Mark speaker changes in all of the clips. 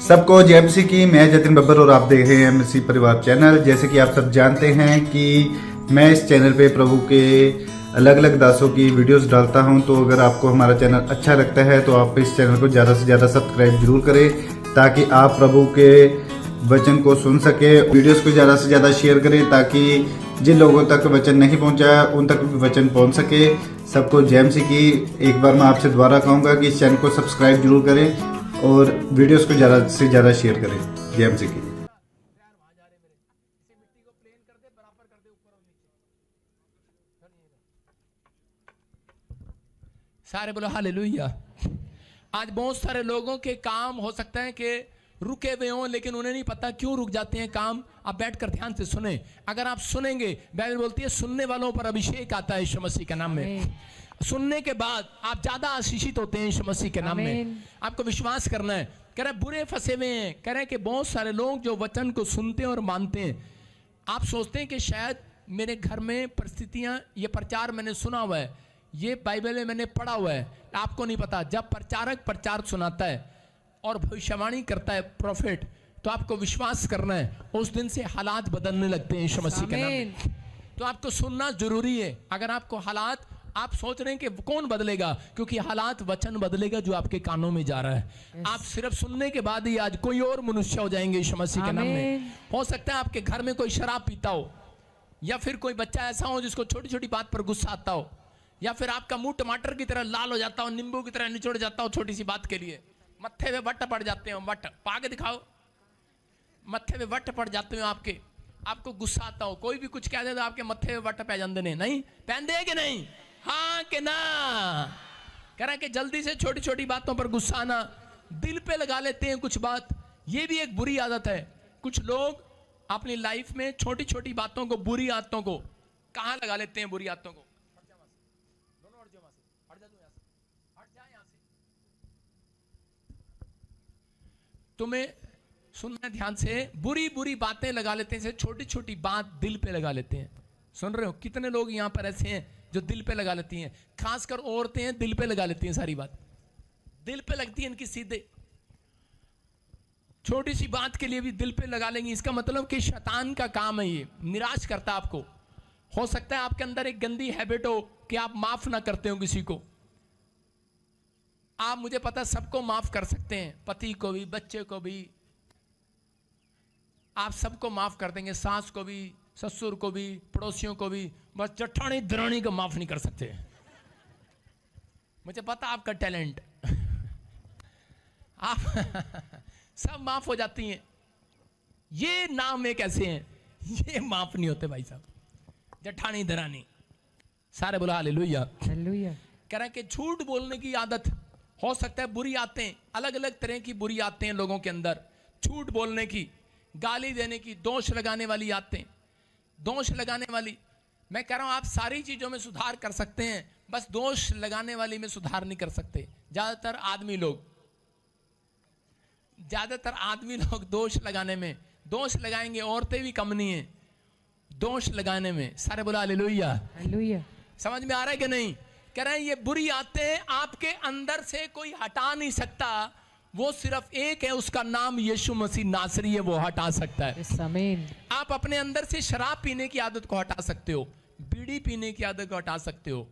Speaker 1: सबको जय मसीह की। मैं जतिन बब्बर और आप देख रहे हैं मसीह परिवार चैनल। जैसे कि आप सब जानते हैं कि मैं इस चैनल पे प्रभु के अलग अलग दासों की वीडियोस डालता हूं, तो अगर आपको हमारा चैनल अच्छा लगता है तो आप इस चैनल को ज़्यादा से ज़्यादा सब्सक्राइब जरूर करें, ताकि आप प्रभु के वचन को सुन सके। वीडियोस को ज़्यादा से ज़्यादा शेयर करें ताकि जिन लोगों तक वचन नहीं पहुंचा उन तक भी वचन पहुंच सके। सबको जय मसीह की। एक बार मैं आपसे दोबारा कहूँगा कि इस चैनल को सब्सक्राइब जरूर करें और वीडियोस को ज़्यादा से ज़्यादा शेयर करें। जय मसीह की।
Speaker 2: सारे बोलो हालेलुया। आज बहुत सारे लोगों के काम हो सकता है कि रुके हुए हों, लेकिन उन्हें नहीं पता क्यों रुक जाते हैं काम। आप बैठकर ध्यान से सुने। अगर आप सुनेंगे, बाइबल बोलती है सुनने वालों पर अभिषेक आता है यीशु मसीह के नाम में। सुनने के बाद आप ज्यादा आशीषित होते हैं यीशु मसीह के नाम में। आपको विश्वास करना है। कह रहे बुरे फंसे हुए हैं। कह रहे कि बहुत सारे लोग जो वचन को सुनते हैं और मानते हैं, आप सोचते हैं कि शायद मेरे घर में परिस्थितियां, ये प्रचार मैंने सुना हुआ है, ये बाइबल में मैंने पढ़ा हुआ है। आपको नहीं पता। जब प्रचारक प्रचार सुनाता है और भविष्यवाणी करता है प्रॉफिट, तो आपको विश्वास करना है उस दिन से हालात बदलने लगते हैं यीशु मसीह के नाम में। तो आपको सुनना जरूरी है। अगर आपको हालात, आप सोच रहे हैं कि कौन बदलेगा, क्योंकि हालात वचन बदलेगा जो आपके कानों में जा रहा है। आप सिर्फ सुनने के बाद ही आज कोई और मनुष्य हो जाएंगे यीशु मसीह के नाम में। हो सकता है आपके घर में कोई शराब पीता हो, या फिर कोई बच्चा ऐसा हो जिसको छोटी छोटी बात पर गुस्सा आता हो, या फिर आपका मुंह टमाटर की तरह लाल हो जाता हो, नींबू की तरह निचोड़ जाता हो छोटी सी बात के लिए। मत्थे में वट पड़ जाते हो। वट पाके दिखाओ। मत्थे में वट पड़ जाते हो आपके। आपको गुस्सा आता हो, कोई भी कुछ कह दे तो आपके मत्थे में वट पै जाते ने। नहीं पहन दे कि नहीं? हाँ कि ना? कह रहा कि जल्दी से छोटी छोटी बातों पर गुस्सा आना, दिल पे लगा लेते हैं कुछ बात। ये भी एक बुरी आदत है। कुछ लोग अपनी लाइफ में छोटी छोटी बातों को, बुरी आदतों को कहां लगा लेते हैं? बुरी आदतों को तुम्हें सुनना ध्यान से। बुरी बुरी बातें लगा लेते हैं, छोटी छोटी बात दिल पे लगा लेते हैं। सुन रहे हो? कितने लोग यहां पर ऐसे हैं जो दिल पे लगा लेती हैं। खासकर औरतें हैं, दिल पे लगा लेती हैं। सारी बात दिल पे लगती है इनकी सीधे। छोटी सी बात के लिए भी दिल पे लगा लेंगी। इसका मतलब कि शैतान का काम है ये, निराश करता है आपको। हो सकता है आपके अंदर एक गंदी हैबिट हो कि आप माफ ना करते हो किसी को। आप, मुझे पता, सबको माफ कर सकते हैं, पति को भी, बच्चे को भी, आप सबको माफ कर देंगे, सास को भी, ससुर को भी, पड़ोसियों को भी। बस जठानी दरानी को माफ नहीं कर सकते। मुझे पता आपका टैलेंट। आप सब माफ हो जाती हैं। ये नाम एक ऐसे हैं, ये माफ नहीं होते भाई साहब। जठानी दरानी। सारे बोला हालेलुया। हालेलुया। कह रहे हैं कि झूठ बोलने की आदत, हो सकता है बुरी आदतें, अलग अलग तरह की बुरी आदतें हैं लोगों के अंदर। झूठ बोलने की, गाली देने की, दोष लगाने वाली आदतें। दोष लगाने वाली, मैं कह रहा हूं आप सारी चीजों में सुधार कर सकते हैं, बस दोष लगाने वाली में सुधार नहीं कर सकते। ज्यादातर आदमी लोग दोष लगाने में, दोष लगाएंगे। औरतें भी कम नहीं है दोष लगाने में। सारे बोला हालेलुया। हालेलुया। समझ में आ रहा है कि नहीं? कह रहे हैं ये बुरी आदतें आपके अंदर से कोई हटा नहीं सकता। वो सिर्फ एक है, उसका नाम यीशु मसीह नासरी है, वो हटा सकता है। आमीन। आप अपने अंदर से शराब पीने की आदत को हटा सकते हो, बीड़ी पीने की आदत को हटा सकते हो,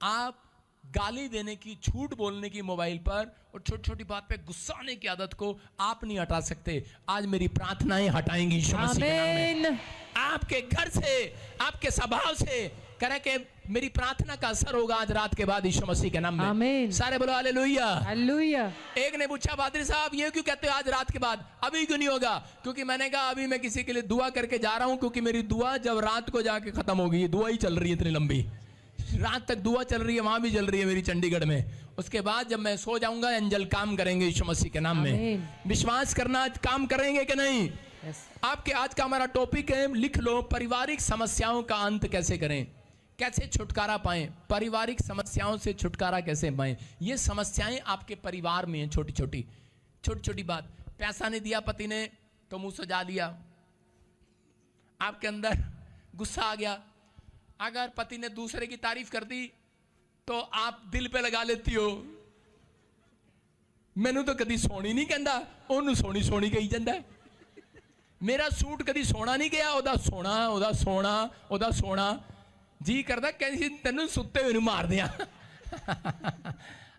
Speaker 2: आप गाली देने की, झूठ बोलने की मोबाइल पर, और छोटी छोटी बात पे गुस्सा आने की आदत को आप नहीं हटा सकते। आज मेरी प्रार्थनाएं हटाएंगी यीशु मसीह के नाम में। आपके घर से, आपके स्वभाव से करें कि मेरी प्रार्थना का असर होगा आज रात के बाद यीशु मसीह के नाम में। आमीन। सारे बोलो हालेलुया। हालेलुया। एक ने पूछा, पादरी साहब ये क्यों कहते हो आज रात के बाद, अभी क्यों नहीं होगा? क्योंकि मैंने कहा अभी मैं किसी के लिए दुआ करके जा रहा हूं, क्योंकि मेरी दुआ जब रात को जाके खत्म होगी, दुआ ही चल रही है इतनी लंबी, रात तक दुआ चल रही है, वहां भी चल रही है मेरी चंडीगढ़ में। उसके बाद जब मैं सो जाऊंगा, एंजल काम करेंगे यीशु मसीह के नाम में। विश्वास करना, आज काम करेंगे कि नहीं? आपके आज का हमारा टॉपिक है, लिख लो, पारिवारिक समस्याओं का अंत कैसे करें, कैसे छुटकारा पाएं, पारिवारिक समस्याओं से छुटकारा कैसे पाएं। ये समस्याएं आपके परिवार में हैं, छोटी छोटी बात। पैसा नहीं दिया पति ने तो मुंह सजा लिया, आपके अंदर गुस्सा आ गया। अगर पति ने दूसरे की तारीफ कर दी तो आप दिल पे लगा लेती हो। ਮੈਨੂੰ ਤਾਂ ਕਦੀ ਸੋਣੀ ਨਹੀਂ ਕਹਿੰਦਾ, ਉਹਨੂੰ ਸੋਣੀ ਸੋਣੀ ਕਹੀ ਜਾਂਦਾ ਹੈ। ਮੇਰਾ ਸੂਟ ਕਦੀ ਸੋਣਾ ਨਹੀਂ ਗਿਆ, ਉਹਦਾ ਸੋਣਾ ਉਹਦਾ ਸੋਣਾ ਉਹਦਾ ਸੋਣਾ। ਜੀ ਕਰਦਾ ਕਹਿੰਦੀ ਤੈਨੂੰ ਸੁੱਤੇ ਹੋਏ ਨੂੰ मार दिया।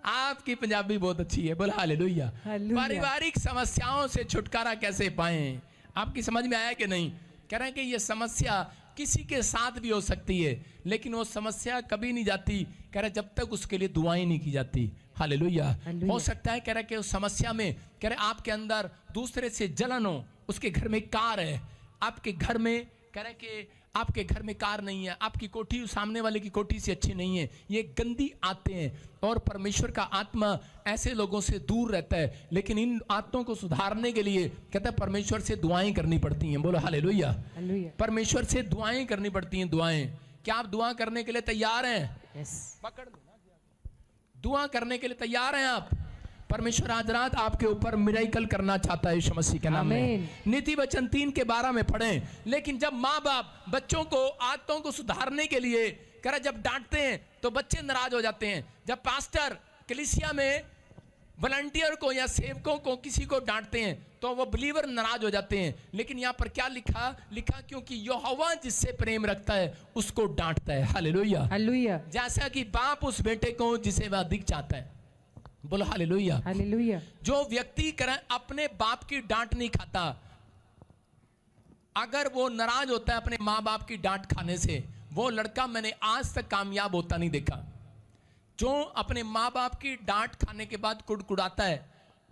Speaker 2: आपकी पंजाबी बहुत अच्छी है, बोला हालेलुया। पारिवारिक समस्याओं से छुटकारा कैसे पाएं? आपकी समझ में आया कि नहीं? कह रहे हैं कि ये समस्या किसी के साथ भी हो सकती है, लेकिन वो समस्या कभी नहीं जाती, कह रहे जब तक उसके लिए दुआएं नहीं की जाती। हालेलुया। हो सकता है कह रहे कि उस समस्या में कह रहे आपके अंदर दूसरे से जलन हो, उसके घर में कार है, आपके घर में कह रहे कि आपके घर में कार नहीं है, आपकी कोठी सामने वाले की कोठी से अच्छी नहीं है, ये गंदी आते हैं। और परमेश्वर का आत्मा ऐसे लोगों से दूर रहता है, लेकिन इन आत्मों को सुधारने के लिए कहता है परमेश्वर से दुआएं करनी पड़ती हैं। बोलो हालेलुया। परमेश्वर से दुआएं करनी पड़ती हैं। दुआएं, क्या आप दुआ करने के लिए तैयार हैं? पकड़ लो ना, दुआ करने के लिए तैयार हैं आप? परमेश्वर आज रात आपके ऊपर मिरेकल करना चाहता है यीशु मसीह के नाम में। नीति वचन 3:12 में पढ़ें। लेकिन जब माँ बाप बच्चों को आदतों को सुधारने के लिए कह रहा जब डांटते हैं तो बच्चे नाराज हो जाते हैं। जब पास्टर कलीसिया में वॉलंटियर को या सेवकों को किसी को डांटते हैं तो वो बिलीवर नाराज हो जाते हैं। लेकिन यहाँ पर क्या लिखा क्योंकि यहोवा जिससे प्रेम रखता है उसको डांटता है। हालेलुया। हालेलुया। जैसा कि बाप उस बेटे को जिसे वह अधिक चाहता है। बोलो हालेलुया। हालेलुया। जो व्यक्ति करें अपने बाप की डांट नहीं खाता, अगर वो नाराज होता है अपने माँ बाप की डांट खाने से, वो लड़का मैंने आज तक कामयाब होता नहीं देखा। जो अपने माँ बाप की डांट खाने के बाद कुड़कुड़ाता है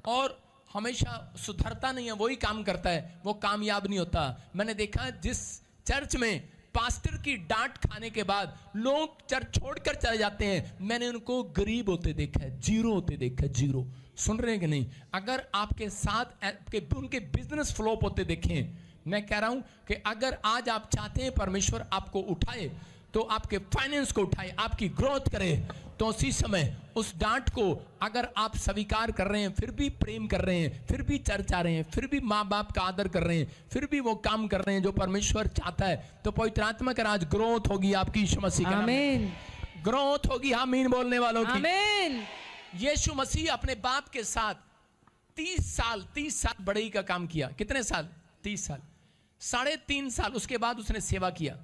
Speaker 2: और हमेशा सुधरता नहीं है, वही काम करता है, वो कामयाब नहीं होता। मैंने देखा जिस चर्च में पास्टर की डांट खाने के बाद लोग चर्च छोड़कर चले जाते हैं, मैंने उनको गरीब होते देखा है, जीरो होते देखा है। जीरो, सुन रहे हैं कि नहीं? अगर आपके साथ उनके बिजनेस फ्लॉप होते देखें, मैं कह रहा हूं कि अगर आज आप चाहते हैं परमेश्वर आपको उठाए, तो आपके फाइनेंस को उठाए, आपकी ग्रोथ करे, तो उसी समय उस डांट को अगर आप स्वीकार कर रहे हैं, फिर भी प्रेम कर रहे हैं, फिर भी चर्च आ रहे हैं, फिर भी माँ बाप का आदर कर रहे हैं, फिर भी वो काम कर रहे हैं जो परमेश्वर चाहता है, तो पवित्र आत्मा का राज ग्रोथ होगी आपकी यीशु मसीह का। आमीन। ग्रोथ होगी। आमीन बोलने वालों की। आमीन। यीशु मसीह अपने बाप के साथ 30 साल बढ़ई का काम किया। कितने साल? 30 साल। 3.5 साल उसके बाद उसने सेवा किया,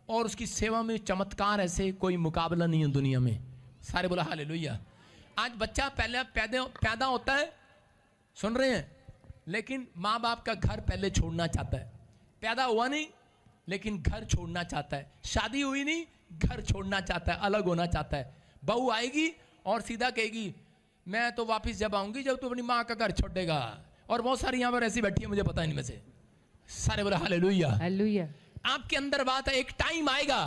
Speaker 2: और उसकी सेवा में चमत्कार ऐसे कोई मुकाबला नहीं है दुनिया में। सारे बोला हालेलुया। आज बच्चा पहले पैदा होता है, सुन रहे हैं, लेकिन माँ बाप का घर पहले छोड़ना चाहता है। पैदा हुआ नहीं लेकिन घर छोड़ना चाहता है। शादी हुई नहीं, घर छोड़ना चाहता है, अलग होना चाहता है। बहू आएगी और सीधा कहेगी मैं तो वापस जब आऊंगी जब तू अपनी माँ का घर छोड़ेगा। और बहुत सारी यहाँ पर ऐसी बैठी है, मुझे पता है इनमें से। सारे बोला हालेलुया। हालेलुया। आपके अंदर बात है, एक टाइम आएगा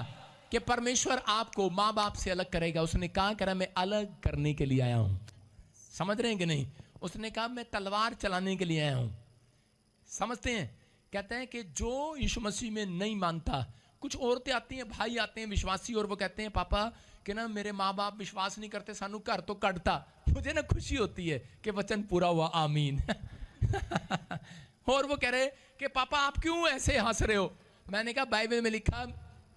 Speaker 2: कि परमेश्वर आपको माँ बाप से अलग करेगा। उसने कहा करा मैं अलग करने के लिए आया हूं। समझ रहे हैं कि नहीं? उसने कहा मैं तलवार चलाने के लिए आया हूं। समझते हैं? कहते हैं कि जो यीशु मसीह में नहीं मानता, कुछ औरतें आती हैं, भाई आते हैं विश्वासी, और वो कहते हैं पापा कि ना मेरे माँ बाप विश्वास नहीं करते, सानू घर तो कटता। मुझे ना खुशी होती है कि वचन पूरा हुआ। आमीन। और वो कह रहे कि पापा आप क्यों ऐसे हंस रहे हो? मैंने कहा बाइबल में लिखा,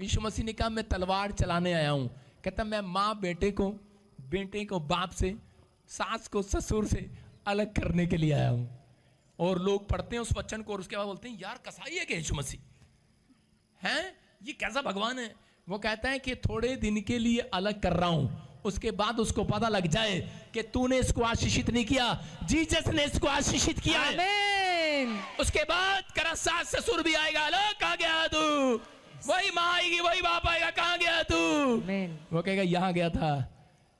Speaker 2: यीशु मसीह ने कहा मैं तलवार चलाने आया हूं। कहता मैं माँ बेटे को बाप से, सास को ससुर से अलग करने के लिए आया हूं। और लोग पढ़ते हैं उस वचन को और उसके बाद बोलते हैं यार कसाई है क्या यीशु मसीह हैं? ये कैसा भगवान है? वो कहता है कि थोड़े दिन के लिए अलग कर रहा हूं, उसके बाद उसको पता लग जाए कि तूने इसको आशीषित नहीं किया, जीसस ने इसको आशीषित किया है। उसके बाद करा सास ससुर भी आएगा, अलग कहाँ गया तू? वही माँ आएगी, वही बाप आएगा, कहाँ गया तू? वो कहेगा यहाँ गया था।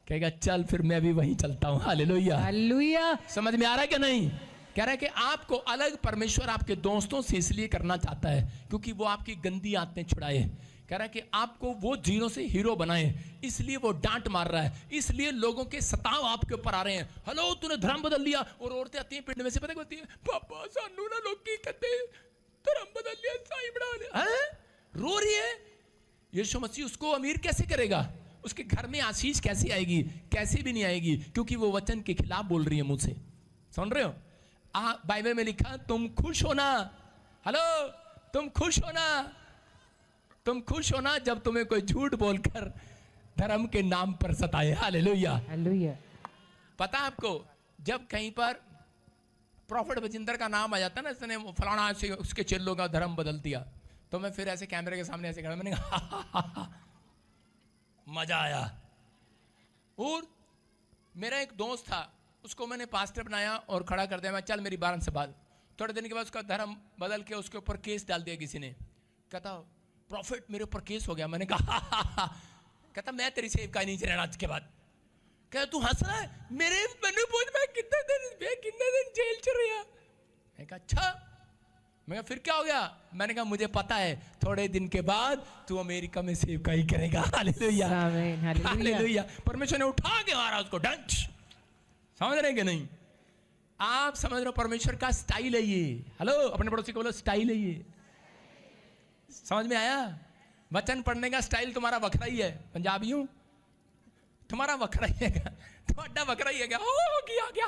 Speaker 2: कहेगा चल फिर मैं भी वहीं चलता हूँ। हालेलुया। हालेलुया। समझ में आ रहा है कि नहीं? कह रहा है कि आपको अलग परमेश्वर आपके दोस्तों से इसलिए करना चाहता है क्योंकि वो आपकी गंदी आदतें छुड़ाए। कह रहा है कि आपको वो जीरो से हीरो बनाए, इसलिए वो डांट मार रहा है, इसलिए लोगों के सताव आपके ऊपर आ रहे हैं। हेलो तूने धर्म बदल लिया। और औरतें आती हैं पिंड में से, पता कहती है पापा सानू ना लोग की कहते धर्म बदल लिया, साईं बना लिया। रो रही है। यीशु मसीह उसको अमीर कैसे करेगा? उसके घर में आशीष कैसे आएगी? कैसे भी नहीं आएगी, क्योंकि वो वचन के खिलाफ बोल रही है मुंह से। सुन रहे हो? बाइबल में लिखा तुम खुश होना। हेलो तुम खुश होना, तुम खुश होना जब तुम्हें कोई झूठ बोलकर धर्म के नाम पर सताए। हालेलुया। हालेलुया। पता आपको जब कहीं पर प्रॉफिट बजिंदर का नाम आ जाता है ना, इसने फलाना से उसके चेलों का धर्म बदल दिया, तो मैं फिर ऐसे कैमरे के सामने ऐसे खड़ा, मैंने कहा मजा आया। और मेरा एक दोस्त था, उसको मैंने पास्टर बनाया और खड़ा कर दिया, मैं चल मेरी 12 से बाद। थोड़े दिन के बाद उसका धर्म बदल के उसके ऊपर केस डाल दिया किसी ने। कहता प्रॉफिट मेरे ऊपर केस हो गया। मैंने कहा कहता मैं तेरी सेवकाई नहीं रहना आज के बाद। कहता तू हंस रहा है? मैंने पूछ मैं कितने दिन जेल च रहा। मैं कहा अच्छा। मैं कहा फिर क्या हो गया? मैंने कहा मुझे पता है थोड़े दिन के बाद तू अमेरिका में सेवकाई करेगा। Hallelujah hallelujah. परमेश्वर ने उठा के मारा उसको डंच। समझ रहे कि नहीं? आप समझ रहे हो परमेश्वर का स्टाइल है ये। हेलो, अपने पड़ोसी को बोलो स्टाइल है ये। समझ में आया? वचन पढ़ने का स्टाइल तुम्हारा वखरा ही है। पंजाबियों तुम्हारा वखरा ही है, तुम्हारा वखरा ही है क्या? हो किया गया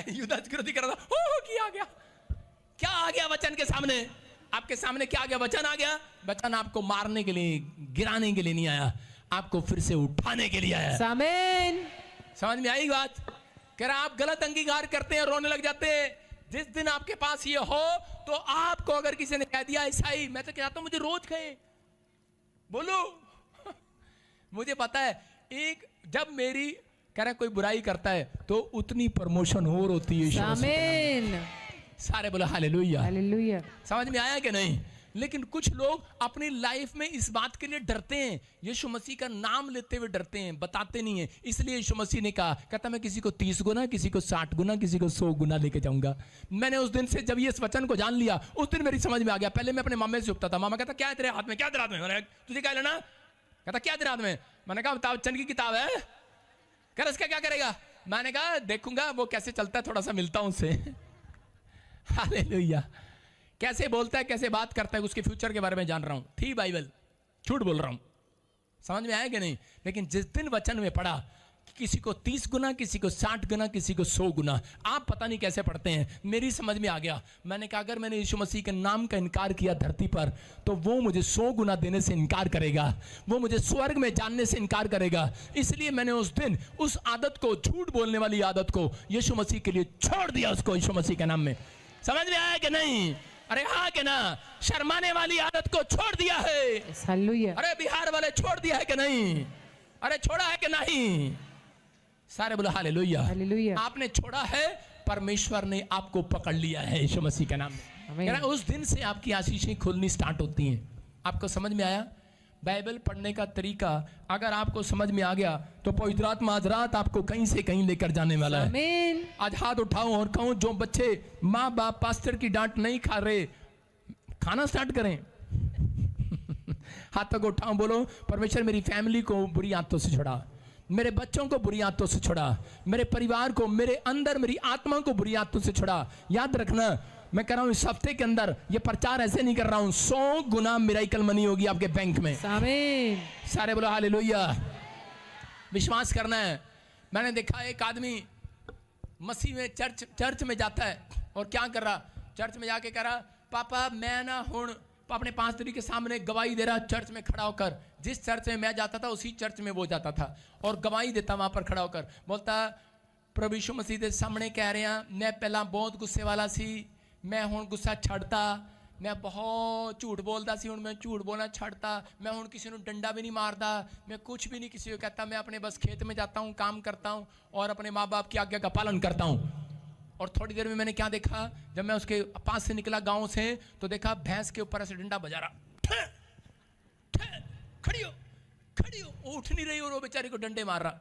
Speaker 2: युद्ध कर रहा, हो किया गया। क्या आ गया वचन के सामने? आपके सामने क्या आ गया? वचन आ गया। वचन आपको मारने के लिए, गिराने के लिए नहीं आया, आपको फिर से उठाने के लिए आया। आमीन। समझ में आई बात? कह रहा आप गलत अंगीकार करते हैं, रोने लग जाते हैं। जिस दिन आपके पास ये हो तो आपको अगर किसी ने कह दिया ईसाई, मैं तो कहता हूं मुझे रोज कहे, बोलो मुझे पता है एक जब मेरी कह रहा कोई बुराई करता है तो उतनी प्रमोशन और होती है। आमीन। सारे बोलो हालेलुया हालेलुया। समझ में आया कि नहीं? लेकिन कुछ लोग अपनी लाइफ में इस बात के लिए डरते हैं, यीशु मसीह का नाम लेते हुए डरते हैं, बताते नहीं है। इसलिए यीशु मसीह ने कहा, कहता मैं किसी को 30 गुना, किसी को 60 गुना, किसी को 100 गुना लेके जाऊंगा। मैंने उस दिन से जब ये इस वचन को जान लिया, उस दिन मेरी समझ में आ गया। पहले मैं अपने मामे से उठता था, मामा कहता क्या है तेरे हाथ में, क्या तेरे हाथ में? मैंने तुझे क्या लेना? कहता क्या तेरे हाथ में? मैंने कहा वचन की किताब है। कह रहा इसका क्या करेगा? मैंने कहा देखूंगा वो कैसे चलता है, थोड़ा सा मिलता हूं उससे। हालेलुया। कैसे बोलता है, कैसे बात करता है, उसके फ्यूचर के बारे में जान रहा हूं। थी बाइबल, झूठ बोल रहा हूं। समझ में आया कि नहीं? लेकिन जिस दिन वचन में पढ़ा कि किसी को 30 गुना, किसी को 60 गुना, किसी को 100 गुना, आप पता नहीं कैसे पढ़ते हैं, मेरी समझ में आ गया। मैंने कहा अगर मैंने यीशु मसीह के नाम का इनकार किया धरती पर, तो वो मुझे 100 गुना देने से इनकार करेगा, वो मुझे स्वर्ग में जानने से इनकार करेगा। इसलिए मैंने उस दिन उस आदत को, झूठ बोलने वाली आदत को यीशु मसीह के लिए छोड़ दिया, उसको यीशु मसीह के नाम में। समझ में आया कि नहीं? अरे हाँ कि ना? शर्माने वाली आदत को छोड़ दिया है। अरे बिहार वाले छोड़ दिया है कि नहीं? अरे छोड़ा है कि नहीं? सारे बोलो हालेलुया हालेलुया। आपने छोड़ा है, परमेश्वर ने आपको पकड़ लिया है यीशु मसीह के नाम में। उस दिन से आपकी आशीषें खुलनी स्टार्ट होती हैं। आपको समझ में आया? बाइबल पढ़ने का तरीका अगर आपको समझ में आ गया तो पवित्र आत्मा आज रात आपको कहीं से कहीं लेकर जाने वाला है। आमीन। आज हाथ उठाऊं और कहूं जो बच्चे माँ बाप पास्टर की डांट नहीं खा रहे, खाना स्टार्ट करें। हाथ तक उठाऊं, बोलो परमेश्वर मेरी फैमिली को बुरी आदतों से छुड़ा, मेरे बच्चों को बुरी आदतों से छुड़ा, मेरे परिवार को, मेरे अंदर मेरी आत्मा को बुरी आदतों से छुड़ा। याद रखना मैं कह रहा हूं इस हफ्ते के अंदर ये प्रचार ऐसे नहीं कर रहा हूं, 100 गुना मिरेकल मनी होगी आपके बैंक में। आमीन। सारे बोलो हालेलुया। विश्वास करना है। मैंने देखा एक आदमी मसीह में चर्च में जाता है और क्या कर रहा, चर्च में जाके कह रहा पापा मैं ना हुण अपने पास्टर के सामने गवाही दे रहा, चर्च में खड़ा होकर। जिस चर्च में मैं जाता था उसी चर्च में वो जाता था और गवाही देता वहां पर खड़ा होकर। बोलता प्रभु यीशु मसीह के सामने कह रहे हैं मैं पहला बहुत गुस्से वाला सी, मैं हुण गुस्सा छड़ता, मैं बहुत झूठ बोलता सी, हुण मैं झूठ बोलना छड़ता, मैं हुण किसी को डंडा भी नहीं मारता, मैं कुछ भी नहीं किसी को कहता, मैं अपने बस खेत में जाता हूँ, काम करता हूँ और अपने माँ बाप की आज्ञा का पालन करता हूँ। और थोड़ी देर में मैंने क्या देखा, जब मैं उसके पास से निकला गांव से तो देखा भैंस के ऊपर ऐसे डंडा बजा रहा, खड़ी हो खड़ी हो, वो उठ नहीं रही और वो बेचारी को डंडे मार रहा।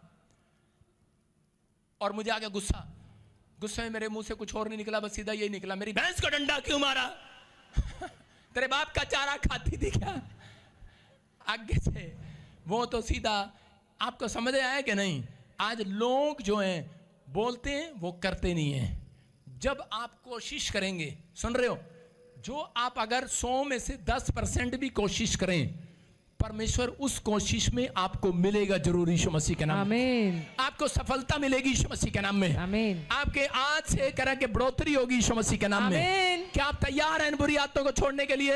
Speaker 2: और मुझे आ गया गुस्सा, गुस्से में मेरे मुंह से कुछ और नहीं निकला, बस सीधा यही निकला मेरी भैंस को डंडा क्यों मारा? तेरे बाप का चारा खाती थी क्या? आगे से वो तो सीधा। आपको समझ आया कि नहीं? आज लोग जो हैं बोलते हैं वो करते नहीं हैं। जब आप कोशिश करेंगे, सुन रहे हो, जो आप अगर 100 में से 10% भी कोशिश करें, परमेश्वर उस कोशिश में आपको मिलेगा जरूर यीशु मसीह के नाम में। आपको सफलता मिलेगी यीशु मसीह के नाम में। आमीन। आपके आज से तरह के बढ़ोतरी होगी यीशु मसीह के नाम में। क्या आप तैयार हैं इन बुरी आदतों को छोड़ने के लिए?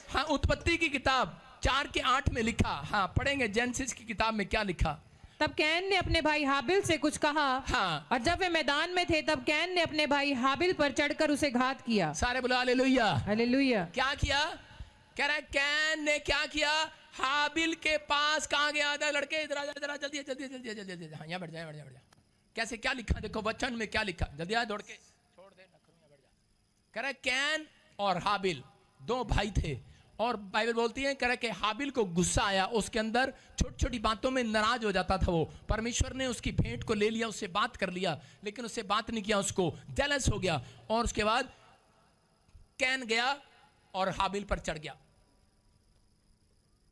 Speaker 2: हाँ, उत्पत्ति की किताब 4:8 में लिखा, हाँ पढ़ेंगे, जेनेसिस की किताब में क्या लिखा,
Speaker 3: तब कैन ने अपने भाई हाबिल से कुछ कहा।
Speaker 2: हाँ।
Speaker 3: और जब वे मैदान में थे तब कैन ने अपने भाई हाबिल पर चढ़कर उसे घात किया।
Speaker 2: सारे बोलो हालेलुया।
Speaker 3: हालेलुया।
Speaker 2: क्या किया? कह रहा है कैन ने क्या किया? हाबिल के पास कहाँ गया था? लड़के इधर आ जा, इधर आ, जल्दी जल्दी जल्दी जल्दी जल्दी, हाँ यहाँ बैठ जा, बैठ जा, बैठ जा। कैसे क्या लिखा देखो वचन में, क्या लिखा? जल्दी आ, दौड़ के छोड़ दे, बैठ जा। कह रहा है कैन और हाबिल दो भाई थे, और बाइबल बोलती है कह रहा है कि हाबिल को गुस्सा आया, उसके अंदर छोटी छोटी बातों में नाराज हो जाता था वो। परमेश्वर ने उसकी भेंट को ले लिया, उससे बात कर लिया, लेकिन उससे बात नहीं किया, उसको जेलस हो गया, और उसके बाद कैन गया और हाबिल पर चढ़ गया,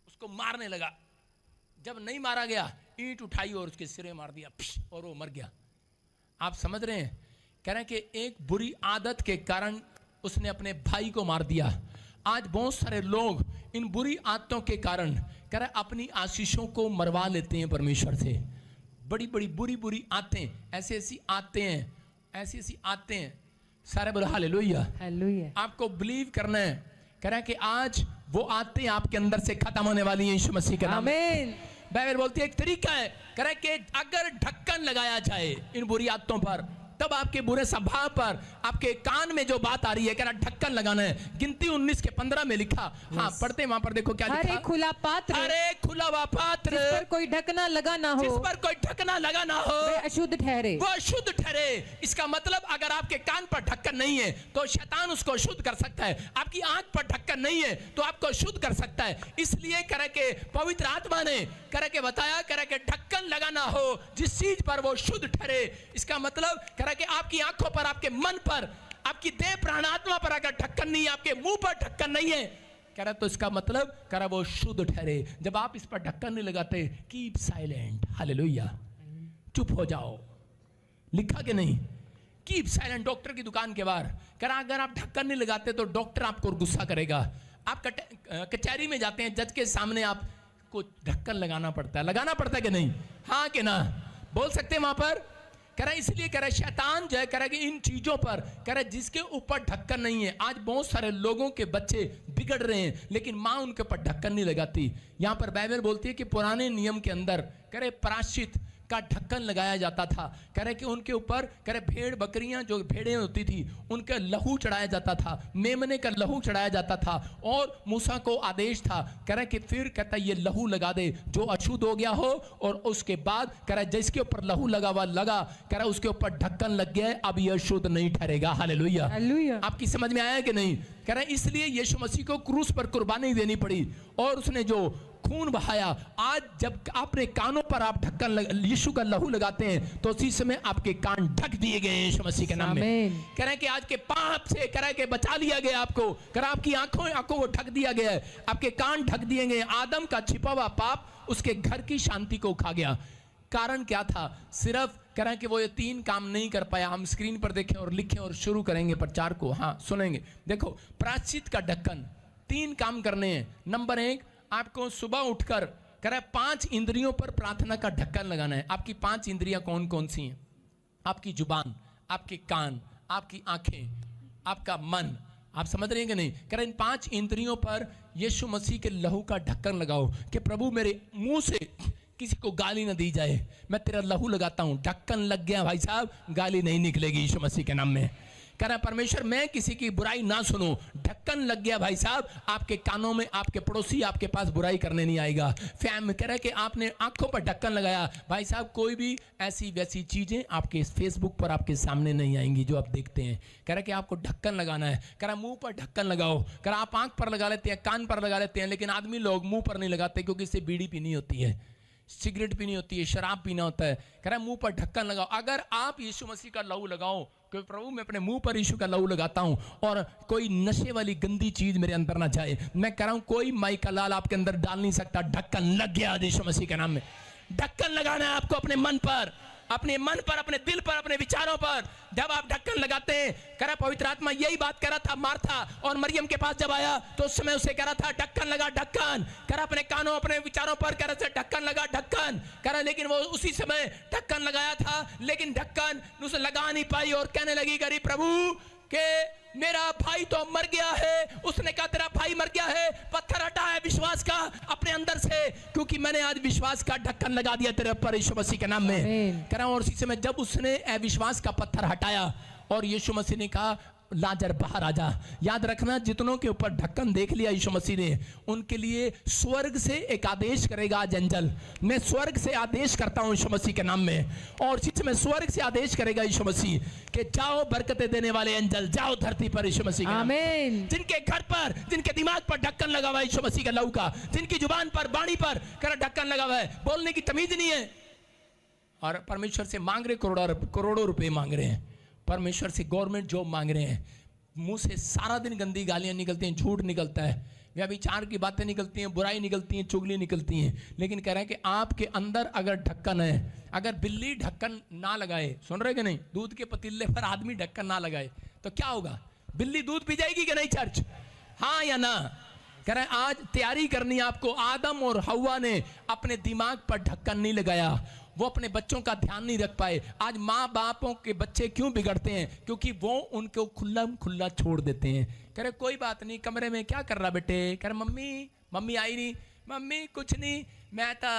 Speaker 2: उसको मारने लगा। जब नहीं मारा गया, ईंट उठाई और उसके सिरे मार दिया, और वो मर गया। आप समझ रहे हैं? कह रहे हैं कि एक बुरी आदत के कारण उसने अपने भाई को मार दिया। आज बहुत सारे लोग इन बुरी आदतों के कारण कह रहे अपनी आशीषों को मरवा लेते हैं परमेश्वर से। बड़ी बड़ी बुरी बुरी आदतें, ऐसी ऐसी आदतें हैं, ऐसी ऐसी आदतें हैं। सारे बोलो हालेलुया।
Speaker 3: हालेलुया।
Speaker 2: आपको बिलीव करना है। कह रहा है कि आज वो आदतें आपके अंदर से खत्म होने वाली हैं यीशु मसीह के नाम में।
Speaker 3: आमीन।
Speaker 2: बाइबल बोलती है एक तरीका है, कह रहा है कि अगर ढक्कन लगाया जाए इन बुरी आदतों पर, तब आपके बुरे स्वभाव पर, आपके कान में जो बात आ रही है, कह रहा ढक्कन लगाना है। गिनती 19:15 में लिखा। हाँ पढ़ते वहां पर देखो क्या
Speaker 3: हर
Speaker 2: लिखा।
Speaker 3: एक खुला पात्र,
Speaker 2: हर एक खुला हुआ पात्र
Speaker 3: जिस पर कोई ढकना लगा ना हो,
Speaker 2: जिस पर कोई ढकना लगा ना हो,
Speaker 3: वह अशुद्ध ठहरे।
Speaker 2: वो अशुद्ध ठहरे। इसका मतलब अगर आपके कान पर ढक्कन नहीं है तो शैतान उसको अशुद्ध कर सकता है। आपकी आंख पर ढक्कन नहीं है तो आपको अशुद्ध कर सकता है। इसलिए कह रहा के पवित्र आत्मा ने कह रहा के बताया, कह रहा के ढक्कन लगाना हो जिस चीज पर वो शुद्ध ठहरे। इसका मतलब कह रहा के आपकी आंखों पर, आपके मन पर, आपकी देह प्राणात्मा पर अगर ढक्कन नहीं है, आपके मुंह पर ढक्कन नहीं है, कह रहा तो इसका मतलब कह रहा वो शुद्ध ठहरे। जब आप इस पर ढक्कन नहीं लगाते, कीप साइलेंट। हालेलुया। चुप हो जाओ। लिखा कि नहीं? Keep silent. डॉक्टर की दुकान के बाहर कह रहा अगर आप ढक्कन नहीं लगाते तो डॉक्टर आपको गुस्सा करेगा। आप कचहरी में जाते हैं, जज के सामने आपको ढक्कन लगाना पड़ता है। लगाना पड़ता है कि नहीं? हाँ कि ना? बोल सकते हैं वहां पर? कह रहा है इसलिए कह रहा है शैतान जो है कह रहा है कि इन चीजों पर कह रहा है जिसके ऊपर ढक्कन नहीं है। आज बहुत सारे लोगों के बच्चे बिगड़ रहे हैं, लेकिन माँ उनके ऊपर ढक्कन नहीं लगाती। यहां पर बाइबल बोलती है कि पुराने नियम के अंदर कह रहे प्रायश्चित का ढक्कन लगाया जाता था। कह रहे कि उनके ऊपर कह रहे भेड़ बकरियां जो भेड़ें होती थी उनका लहू चढ़ाया जाता था, मेमने का लहू चढ़ाया जाता था, और मूसा को आदेश था कह रहे कि फिर कहता ये लहू लगा दे जो अशुद्ध हो गया हो, और उसके बाद कह रहा जिसके ऊपर लहू लगा हुआ लगा, कह रहा उसके ऊपर ढक्कन लग गया, अब यह शुद्ध नहीं ठहरेगा। हालेलुया।
Speaker 3: हालेलुया।
Speaker 2: आपकी समझ में आया कि नहीं? कह रहा इसलिए यीशु मसीह को क्रूस पर कुर्बानी देनी पड़ी, और उसने जो खून बहाया। आज जब अपने कानों पर आप ढक्कन यीशु का लहू लगाते हैं तो उसी समय आपके कान ढक दिए गए यीशु मसीह के नाम में। कह रहे हैं कि आज के पाप से कह रहे हैं कि बचा लिया गया आपको। कह रहा आपकी आंखों को ढक दिया गया है, आपके कान ढक दिए गए। आदम का छिपा हुआ पाप उसके घर की शांति को खा गया। कारण क्या था? सिर्फ कह रहे हैं कि वो ये 3 काम नहीं कर पाया। हम स्क्रीन पर देखें और लिखें और शुरू करेंगे प्रचार को। हाँ सुनेंगे। देखो प्रायश्चित का ढक्कन 3 काम करने हैं। नंबर 1, आपको सुबह उठकर कह रहा है 5 इंद्रियों पर प्रार्थना का ढक्कन लगाना है। आपकी 5 इंद्रियां कौन कौन सी हैं? आपकी जुबान, आपके कान, आपकी आंखें, आपका मन। आप समझ रहे हैं कि नहीं? कह रहे इन 5 इंद्रियों पर यीशु मसीह के लहू का ढक्कन लगाओ कि प्रभु मेरे मुंह से किसी को गाली ना दी जाए। मैं तेरा लहू लगाता हूं, ढक्कन लग गया भाई साहब, गाली नहीं निकलेगी यीशु मसीह के नाम में। कह रहा परमेश्वर मैं किसी की बुराई ना सुनूं, ढक्कन लग गया भाई साहब, आपके कानों में आपके पड़ोसी आपके पास बुराई करने नहीं आएगा। फैम कह रहा है कि आपने आंखों पर ढक्कन लगाया भाई साहब, कोई भी ऐसी वैसी चीजें आपके फेसबुक पर आपके सामने नहीं आएंगी जो आप देखते हैं। कह रहा है कि आपको ढक्कन लगाना है। कह रहा मुंह पर ढक्कन लगाओ। कह रहा आप आंख पर लगा लेते हैं, कान पर लगा लेते हैं, लेकिन आदमी लोग मुंह पर नहीं लगाते क्योंकि इससे बीड़ी पीनी होती है, सिगरेट पीनी होती है, शराब पीना होता है। कह रहा है मुंह पर ढक्कन लगाओ। अगर आप यीशु मसीह का लहू लगाओ कि प्रभु मैं अपने मुंह पर यीशु का लहू लगाता हूं और कोई नशे वाली गंदी चीज मेरे अंदर ना जाए। मैं कह रहा हूं कोई माई का लाल आपके अंदर डाल नहीं सकता। ढक्कन लग गया यीशु मसीह के नाम में। ढक्कन लगाना है आपको अपने मन पर, अपने मन पर, अपने दिल पर, अपने विचारों पर। जब आप ढक्कन लगाते हैं, कह रहा पवित्र आत्मा यही बात कर रहा था मार्था और मरियम के पास जब आया तो उस समय उसे कह रहा था ढक्कन लगा, ढक्कन। कह रहा अपने कानों अपने विचारों पर कह रहा ढक्कन लगा, ढक्कन। कह रहा लेकिन वो उसी समय ढक्कन लगाया था, लेकिन ढक्कन उसे लगा नहीं पाई और कहने लगी गरीब प्रभु के मेरा भाई तो मर गया है। उसने कहा तेरा भाई मर गया है, पत्थर हटा है विश्वास का अपने अंदर से, क्योंकि मैंने आज विश्वास का ढक्कन लगा दिया तेरे ऊपर यीशु मसीह के नाम में। कह रहा हूं, और इसी समय जब उसने अविश्वास का पत्थर हटाया और यीशु मसीह ने कहा लाजर बाहर आ जा। याद रखना, जितनों के ऊपर ढक्कन देख लिया यीशु मसीह ने, उनके लिए स्वर्ग से एक आदेश करेगा आज एंजल। मैं स्वर्ग से आदेश करता हूं यीशु मसीह के नाम में, और इसी समय स्वर्ग से आदेश करेगा यीशु मसीह कि जाओ बरकतें देने वाले एंजल, जाओ धरती पर यीशु मसीह के नाम में। जिनके घर पर, जिनके दिमाग पर ढक्कन लगा हुआ है यीशु मसीह के लहू का, जिनकी जुबान पर, बाणी पर ढक्कन लगा हुआ है, बोलने की तमीज नहीं है, और परमेश्वर से मांग रहे करोड़ों रुपए मांग रहे हैं, परमेश्वर से गवर्नमेंट जॉब मांग रहे हैं, मुंह से सारा दिन गंदी गालियां निकलती हैं, झूठ निकलता है, व्यभिचार की बातें निकलती हैं, बुराई निकलती हैं, चुगली निकलती हैं, लेकिन कह रहे हैं कि आपके अंदर अगर ढक्कन है, अगर बिल्ली ढक्कन ना लगाए, सुन रहे कि नहीं, दूध के पतीले पर आदमी ढक्कन ना लगाए तो क्या होगा? बिल्ली दूध पी जाएगी कि नहीं चर्च? हाँ या ना? कह रहे हैं आज तैयारी करनी आपको। आदम और हव्वा ने अपने दिमाग पर ढक्कन नहीं लगाया, वो अपने बच्चों का ध्यान नहीं रख पाए। आज माँ बापों के बच्चे क्यों बिगड़ते हैं? क्योंकि वो उनको खुला छोड़ देते हैं। कह रहे कोई बात नहीं, कमरे में क्या कर रहा बेटे? कह रहे मम्मी आई नहीं, मम्मी कुछ नहीं, मैं तो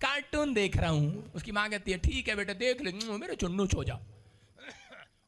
Speaker 2: कार्टून देख रहा हूँ। उसकी माँ कहती है ठीक है बेटे देख ले, मेरे चुन्नू सो जाओ।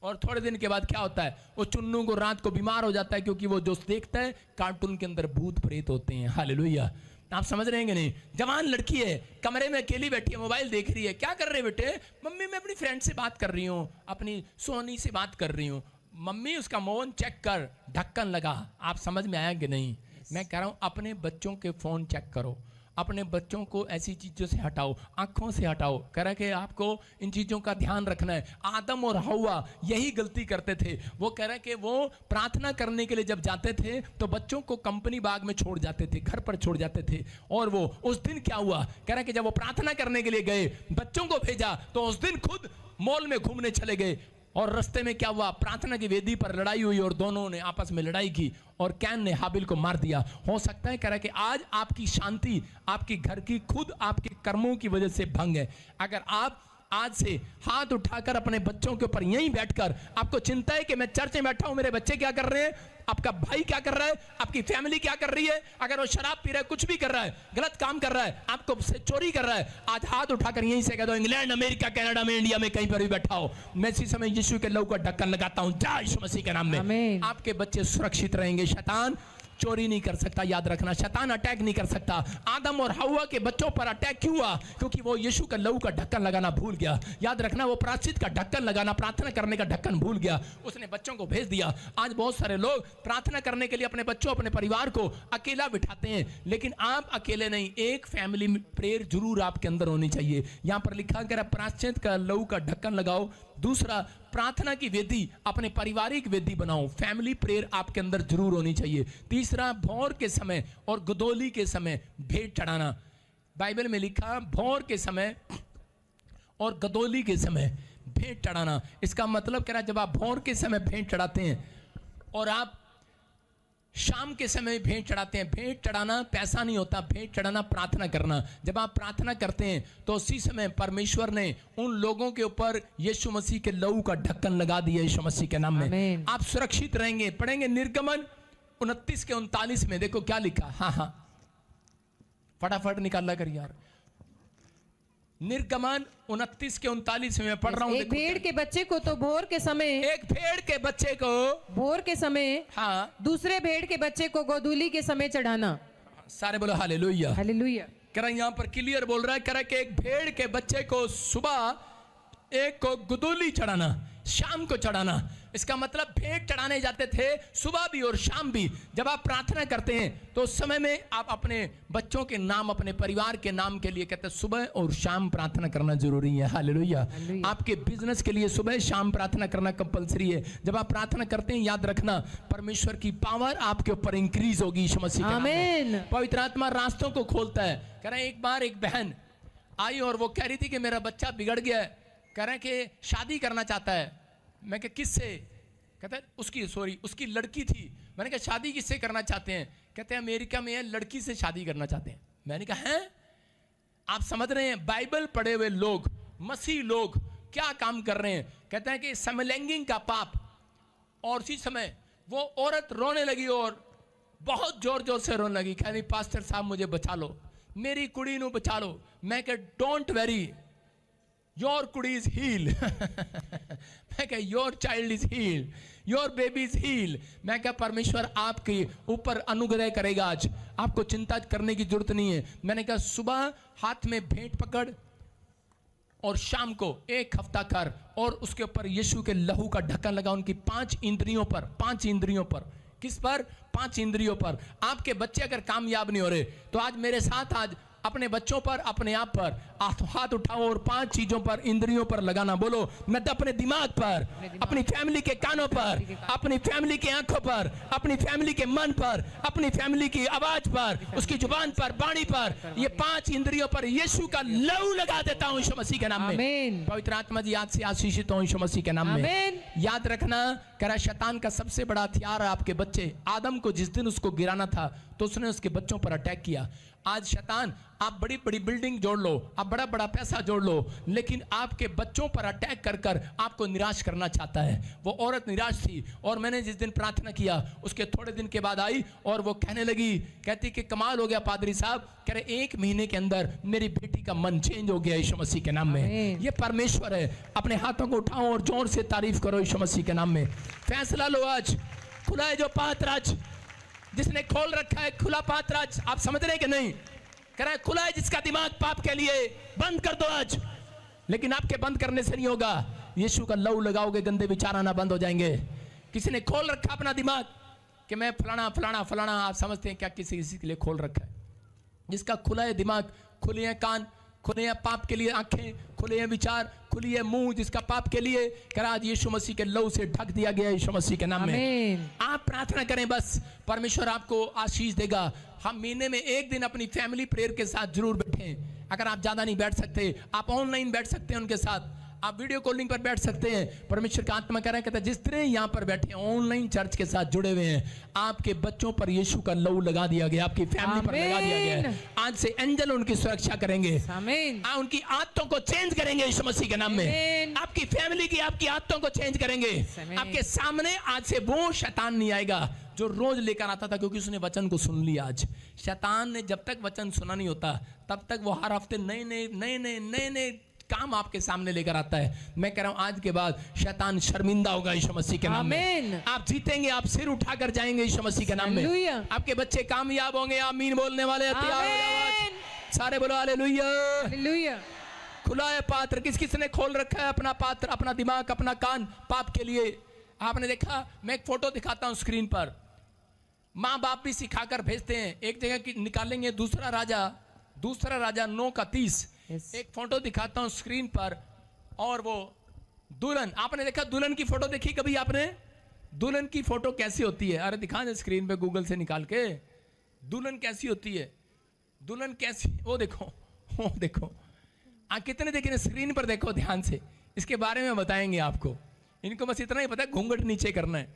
Speaker 2: और थोड़े दिन के बाद क्या होता है, वो चुन्नू को रात को बीमार हो जाता है, क्योंकि वो जो देखता है कार्टून के अंदर भूत प्रेत होते हैं। हालेलुया, आप समझ रहे हैं कि नहीं? जवान लड़की है, कमरे में अकेली बैठी है, मोबाइल देख रही है। क्या कर रहे बेटे? मम्मी मैं अपनी फ्रेंड से बात कर रही हूँ, अपनी सोनी से बात कर रही हूँ। मम्मी उसका फोन चेक कर, ढक्कन लगा। आप समझ में आया कि नहीं? मैं कह रहा हूँ अपने बच्चों के फोन चेक करो, अपने बच्चों को ऐसी चीज़ों से हटाओ, आंखों से हटाओ। कह रहा है कि आपको इन चीज़ों का ध्यान रखना है। आदम और हव्वा यही गलती करते थे। वो कह रहा है कि वो प्रार्थना करने के लिए जब जाते थे तो बच्चों को कंपनी बाग में छोड़ जाते थे, घर पर छोड़ जाते थे। और वो उस दिन क्या हुआ, कह रहा है कि जब वो प्रार्थना करने के लिए गए, बच्चों को भेजा, तो उस दिन खुद मॉल में घूमने चले गए। और रास्ते में क्या हुआ, प्रार्थना की वेदी पर लड़ाई हुई और दोनों ने आपस में लड़ाई की और कैन ने हाबिल को मार दिया। हो सकता है कह रहा है कि आज आपकी शांति आपकी घर की खुद आपके कर्मों की वजह से भंग है। अगर आप आज से हाथ उठाकर अपने बच्चों के ऊपर यहीं बैठकर, आपको चिंता है कि मैं चर्च में बैठा हूं, मेरे बच्चे क्या कर रहे हैं, आपका भाई क्या कर रहा है, आपकी फैमिली क्या कर रही है, अगर वो शराब पी रहा है, कुछ भी कर रहा है, गलत काम कर रहा है, आपको से चोरी कर रहा है, आज हाथ उठाकर यहीं से कह दो, इंग्लैंड, अमेरिका, कनाडा में, इंडिया में कहीं पर भी बैठा हो, मैं इसी समय यीशु के लहू का ढक्कन लगाता हूं, जय यीशु मसीह के नाम में। आपके बच्चे सुरक्षित रहेंगे। शैतान चोरी नहीं कर सकता, याद रखना, शैतान अटैक नहीं कर सकता। आदम और हव्वा के बच्चों पर अटैक क्यों हुआ? क्योंकि वो यीशु का लहू का ढक्कन लगाना भूल गया। याद रखना, वो प्रायश्चित का ढक्कन लगाना, प्रार्थना करने का ढक्कन भूल गया, उसने बच्चों को भेज दिया। आज बहुत सारे लोग प्रार्थना करने के लिए अपने बच्चों, अपने परिवार को अकेला बिठाते हैं, लेकिन आप अकेले नहीं, एक फैमिली प्रेयर जरूर आपके अंदर होनी चाहिए। यहां पर लिखा गया प्रायश्चित का लहू का ढक्कन लगाओ। दूसरा, प्रार्थना की वेदी अपने पारिवारिक वेदी बनाओ, फैमिली प्रेयर आपके अंदर जरूर होनी चाहिए। तीसरा, भोर के समय और गदोली के समय भेंट चढ़ाना। बाइबल में लिखा भोर के समय और गदोली के समय भेंट चढ़ाना। इसका मतलब कह रहा है जब आप भोर के समय भेंट चढ़ाते हैं और आप शाम के समय भेंट चढ़ाते हैं, भेंट चढ़ाना पैसा नहीं होता, भेंट चढ़ाना प्रार्थना करना। जब आप प्रार्थना करते हैं तो उसी समय परमेश्वर ने उन लोगों के ऊपर यीशु मसीह के लहू का ढक्कन लगा दिया यीशु मसीह के नाम में। आप सुरक्षित रहेंगे। पढ़ेंगे निर्गमन 29 के 39 में, देखो क्या लिखा। हाँ फटाफट निकाला कर यार। निर्गमन 29 के 39 में मैं पढ़ रहा हूं।
Speaker 3: एक भेड़ के बच्चे को तो भोर के समय,
Speaker 2: एक भेड़ के बच्चे को
Speaker 3: भोर के समय,
Speaker 2: हाँ,
Speaker 3: दूसरे भेड़ के बच्चे को गोधूली के समय चढ़ाना।
Speaker 2: सारे बोलो हालेलुया।
Speaker 3: हालेलुया।
Speaker 2: कह रहा यहाँ पर क्लियर बोल रहा है, कह रहा है कि एक भेड़ के बच्चे को सुबह, एक को गुदूली चढ़ाना, शाम को चढ़ाना। इसका मतलब भेंट चढ़ाने जाते थे सुबह भी और शाम भी। जब आप प्रार्थना करते हैं तो उस समय में आप अपने बच्चों के नाम, अपने परिवार के नाम के लिए कहते हैं सुबह और शाम प्रार्थना करना जरूरी है। हालेलुया। आपके बिजनेस के लिए सुबह शाम प्रार्थना करना कंपलसरी है। जब आप प्रार्थना करते हैं याद रखना परमेश्वर की पावर आपके ऊपर इंक्रीज होगी यीशु मसीह के नाम में। पवित्र आत्मा रास्तों को खोलता है। कह रहे हैं एक बार एक बहन आई और वो कह रही थी कि मेरा बच्चा बिगड़ गया है, कह रहे हैं कि शादी करना चाहता है। मैं कहा किससे? कहते हैं उसकी लड़की थी। मैंने कहा शादी किससे करना चाहते हैं? कहते हैं अमेरिका में है, लड़की से शादी करना चाहते हैं। मैंने कहा हैं? आप समझ रहे हैं बाइबल पढ़े हुए लोग, मसीह लोग क्या काम कर रहे हैं? कहते हैं कि समलैंगिक का पाप और उसी समय वो औरत रोने लगी और बहुत जोर जोर से रोने लगी, कह रही पास्टर साहब मुझे बचा लो, मेरी कुड़ी नू बचा लो। मैं कह डोंट वेरी, योर कुड़ी इज हील। मैं कह your child is heal, your baby is heal. मैं कह परमेश्वर आपके ऊपर अनुग्रह करेगा, आज आपको चिंता करने की जरूरत नहीं है। मैंने कहा सुबह हाथ में भेंट पकड़ और शाम को 1 हफ्ता कर और उसके ऊपर यीशु के लहू का ढक्कन लगा, उनकी 5 इंद्रियों पर, 5 इंद्रियों पर। किस पर? 5 इंद्रियों पर। आपके बच्चे अगर कामयाब नहीं हो रहे तो आज मेरे साथ आज अपने बच्चों पर, अपने आप पर हाथ उठाओ और 5 चीजों पर, इंद्रियों पर लगाना। बोलो, मैं अपने दिमाग पर, अपनी फैमिली के कानों पर, अपनी फैमिली की आंखों पर, अपनी फैमिली के मन पर, अपनी फैमिली की आवाज पर, उसकी जुबान पर, वाणी पर, ये 5 इंद्रियों पर यीशु का लहू लगा देता हूं यीशु मसीह के नाम में। पवित्र आत्मा जी आज से आशीषित हो यीशु मसीह के नाम में। याद रखना, कह रहा शैतान का सबसे बड़ा हथियार है आपके बच्चे। आदम को जिस दिन उसको गिराना था तो उसने उसके बच्चों पर अटैक किया। आज शैतान, आप बड़ी बड़ी बिल्डिंग जोड़ लो, आप बड़ा बड़ा पैसा जोड़ लो, लेकिन आपके बच्चों पर अटैक कर कर आपको निराश करना चाहता है। वो औरत निराश थी और मैंने जिस दिन प्रार्थना किया उसके थोड़े दिन के बाद आई और वो कहने लगी, कहती कि कमाल हो गया पादरी साहब, कह रहे 1 महीने के अंदर मेरी बेटी का मन चेंज हो गया यीशु मसीह के नाम में। ये परमेश्वर है। अपने हाथों को उठाओ और जोर से तारीफ करो यीशु मसीह के नाम में। फैसला लो आज। खुला है जो पात्र आज, जिसने खोल रखा है खुला पात्र आज। आप समझ रहे कि नहीं? कह रहा है खुला है जिसका दिमाग पाप के लिए, बंद कर दो आज। लेकिन आपके बंद करने से नहीं होगा, यीशु का लहू लगाओगे गंदे विचार आना बंद हो जाएंगे। किसी ने खोल रखा अपना दिमाग कि मैं फलाना फलाना फलाना, आप समझते हैं क्या किसी किसी के लिए खोल रखा है? जिसका खुला है दिमाग, खुले हैं कान, खुले हैं पाप के लिए आंखें, खुले हैं विचार, खुली है मुंह जिसका पाप के लिए, करा आज यीशु मसीह के लहू से ढक दिया गया यीशु मसीह के नाम में। आप प्रार्थना करें बस, परमेश्वर आपको आशीष देगा। हम महीने में 1 दिन अपनी फैमिली प्रेयर के साथ जरूर बैठें। अगर आप ज्यादा नहीं बैठ सकते, आप ऑनलाइन बैठ सकते हैं उनके साथ, आप वीडियो कॉलिंग पर बैठ सकते हैं। परमेश्वर का आत्मा कह रहा है, कहता है जिस तरह यहाँ पर बैठे ऑनलाइन चर्च के साथ जुड़े हुए हैं, आपके बच्चों पर यीशु का लहू लगा दिया गया, आपकी फैमिली पर लगा दिया गया है। आज से एंजल उनकी सुरक्षा करेंगे, उनकी आदतों को चेंज करेंगे यीशु मसीह के नाम में। आपकी फैमिली की, आपकी आदतों को चेंज करेंगे। आपके सामने आज से वो शैतान नहीं आएगा जो रोज लेकर आता था, क्योंकि उसने वचन को सुन लिया। आज शैतान ने जब तक वचन सुना नहीं होता तब तक वो हर हफ्ते नए काम आपके सामने लेकर आता है। मैं कह रहा हूं आज के बाद शैतान शर्मिंदा होगा यीशु मसीह के नाम में। आप जीतेंगे, आप सिर उठाकर जाएंगे यीशु मसीह के नाम में। आपके बच्चे कामयाब होंगे। आमीन बोलने वाले सारे बोलो हालेलुया। खुला है पात्र। किस किस ने खोल रखा है अपना पात्र, अपना दिमाग, अपना कान पाप के लिए? आपने देखा, मैं एक फोटो दिखाता हूं स्क्रीन पर। माँ बाप भी सिखाकर भेजते हैं। एक जगह की निकालेंगे, दूसरा राजा 9 का 30। एक फोटो दिखाता हूं स्क्रीन पर, और वो दुल्हन, आपने देखा दुल्हन की फोटो देखी कभी आपने? दुल्हन की फोटो कैसी होती है? अरे दिखा दे स्क्रीन पे गूगल से निकाल के, दुल्हन कैसी होती है? दुल्हन कैसी, वो देखो कितने देखे स्क्रीन पर, देखो ध्यान से, इसके बारे में बताएंगे आपको। इनको बस इतना ही पता है घूंघट नीचे करना है,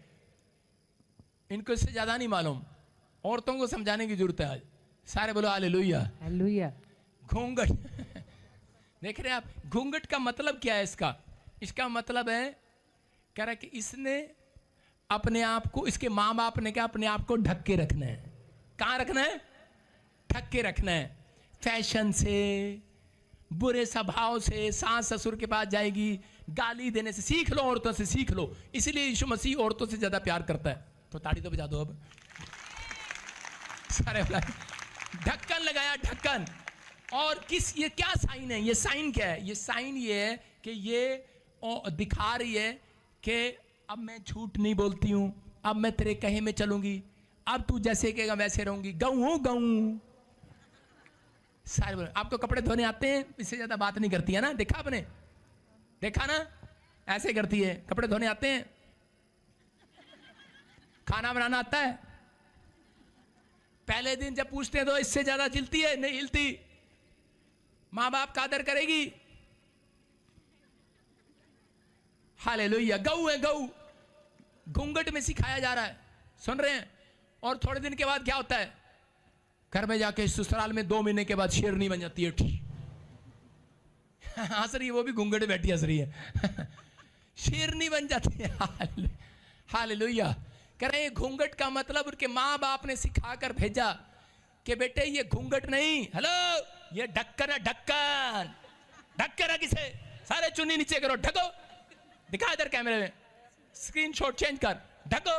Speaker 2: इनको इससे ज्यादा नहीं मालूम। औरतों को समझाने की जरूरत है आज। सारे बोलो हालेलुया। घूंघट देख रहे हैं आप? घूंघट का मतलब क्या है इसका मतलब है, कह रहा है कि इसने अपने आप को, इसके माँ बाप ने क्या अपने आप को ढक के रखना है। कहाँ रखना है? ढक के रखना है। फैशन से, बुरे स्वभाव से, सास ससुर के पास जाएगी, गाली देने से। सीख लो, औरतों से सीख लो। इसीलिए यीशु मसीह औरतों से ज्यादा प्यार करता है। तो ताड़ी तो बजा दो अब सारे। ढक्कन लगाया, ढक्कन। और ये क्या साइन है? ये साइन क्या है? ये साइन ये है कि ये दिखा रही है कि अब मैं झूठ नहीं बोलती हूं, अब मैं तेरे कहे में चलूंगी, अब तू जैसे कहेगा वैसे रहूंगी। गऊ सारे बोले। आपको कपड़े धोने आते हैं? इससे ज्यादा बात नहीं करती है ना? देखा आपने? देखा ना? ऐसे करती है। कपड़े धोने आते हैं? खाना बनाना आता है? पहले दिन जब पूछते हैं तो इससे ज्यादा चिल्ती है? नहीं हिलती। माँ बाप का आदर करेगी। हालेलुया। गऊ है, गऊ। घूंघट में सिखाया जा रहा है, सुन रहे हैं? और थोड़े दिन के बाद क्या होता है? घर में जाके ससुराल में 2 महीने के बाद शेरनी बन जाती है। हंस रही है, वो भी घूंघट बैठी हंस रही है। शेरनी बन जाती है। हालेलुया। कह रहे हैं घूंघट का मतलब उनके माँ बाप ने सिखा कर भेजा कि बेटे ये घूंघट नहीं, हेलो ये ढक्कन है, ढक्कन। ढक्कन है किसे? सारे चुन्नी नीचे करो, ढको, दिखा इधर कैमरे में, स्क्रीनशॉट चेंज कर, ढको।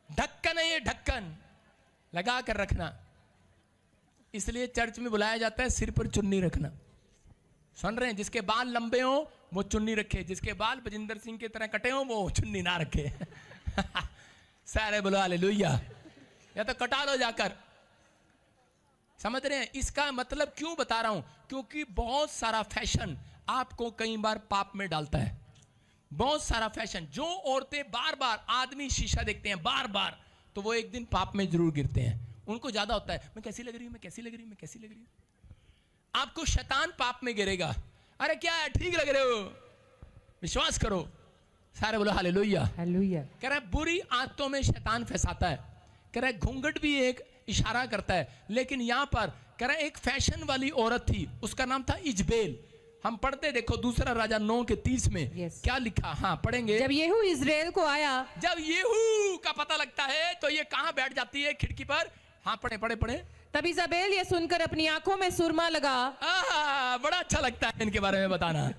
Speaker 2: ढक्कन है ये, ढक्कन लगा कर रखना। इसलिए चर्च में बुलाया जाता है सिर पर चुन्नी रखना। सुन रहे हैं? जिसके बाल लंबे हो वो चुन्नी रखे, जिसके बाल बजिंदर सिंह की तरह कटे हो वो चुन्नी ना रखे। सारे बोलो हालेलुया। या तो कटा लो जाकर। समझ रहे हैं? इसका मतलब क्यों बता रहा हूं? क्योंकि बहुत सारा फैशन आपको कई बार पाप में डालता है। बहुत सारा फैशन, जो औरतें बार बार आदमी शीशा देखते हैं बार बार, तो वो एक दिन पाप में जरूर गिरते हैं। उनको ज्यादा होता है मैं कैसी लग रही हूं, मैं कैसी लग रही हूं, मैं कैसी लग रही हूं। आपको शैतान पाप में गिरेगा। अरे क्या है, ठीक लग रहे हो, विश्वास करो। सारे बोलो हालेलुया।
Speaker 3: हालेलुया।
Speaker 2: कह रहा है बुरी आदतों में शैतान फंसाता है। कह रहा है घूंघट भी एक इशारा करता है। लेकिन यहां पर कह रहा है एक फैशन वाली औरत थी, उसका नाम था इजबेल। हम पढ़ते देखो दूसरा राजा 9:30 में
Speaker 3: Yes.
Speaker 2: क्या लिखा, हाँ पढ़ेंगे।
Speaker 3: जब येहू इज़राइल को आया,
Speaker 2: जब येहू का पता लगता है तो ये कहां बैठ जाती है? खिड़की पर। हाँ पढ़े पढ़े पढ़े।
Speaker 3: तब इज़ाबेल ये सुनकर अपनी आंखों में सुरमा लगा।
Speaker 2: बड़ा अच्छा लगता है इनके बारे में बताना।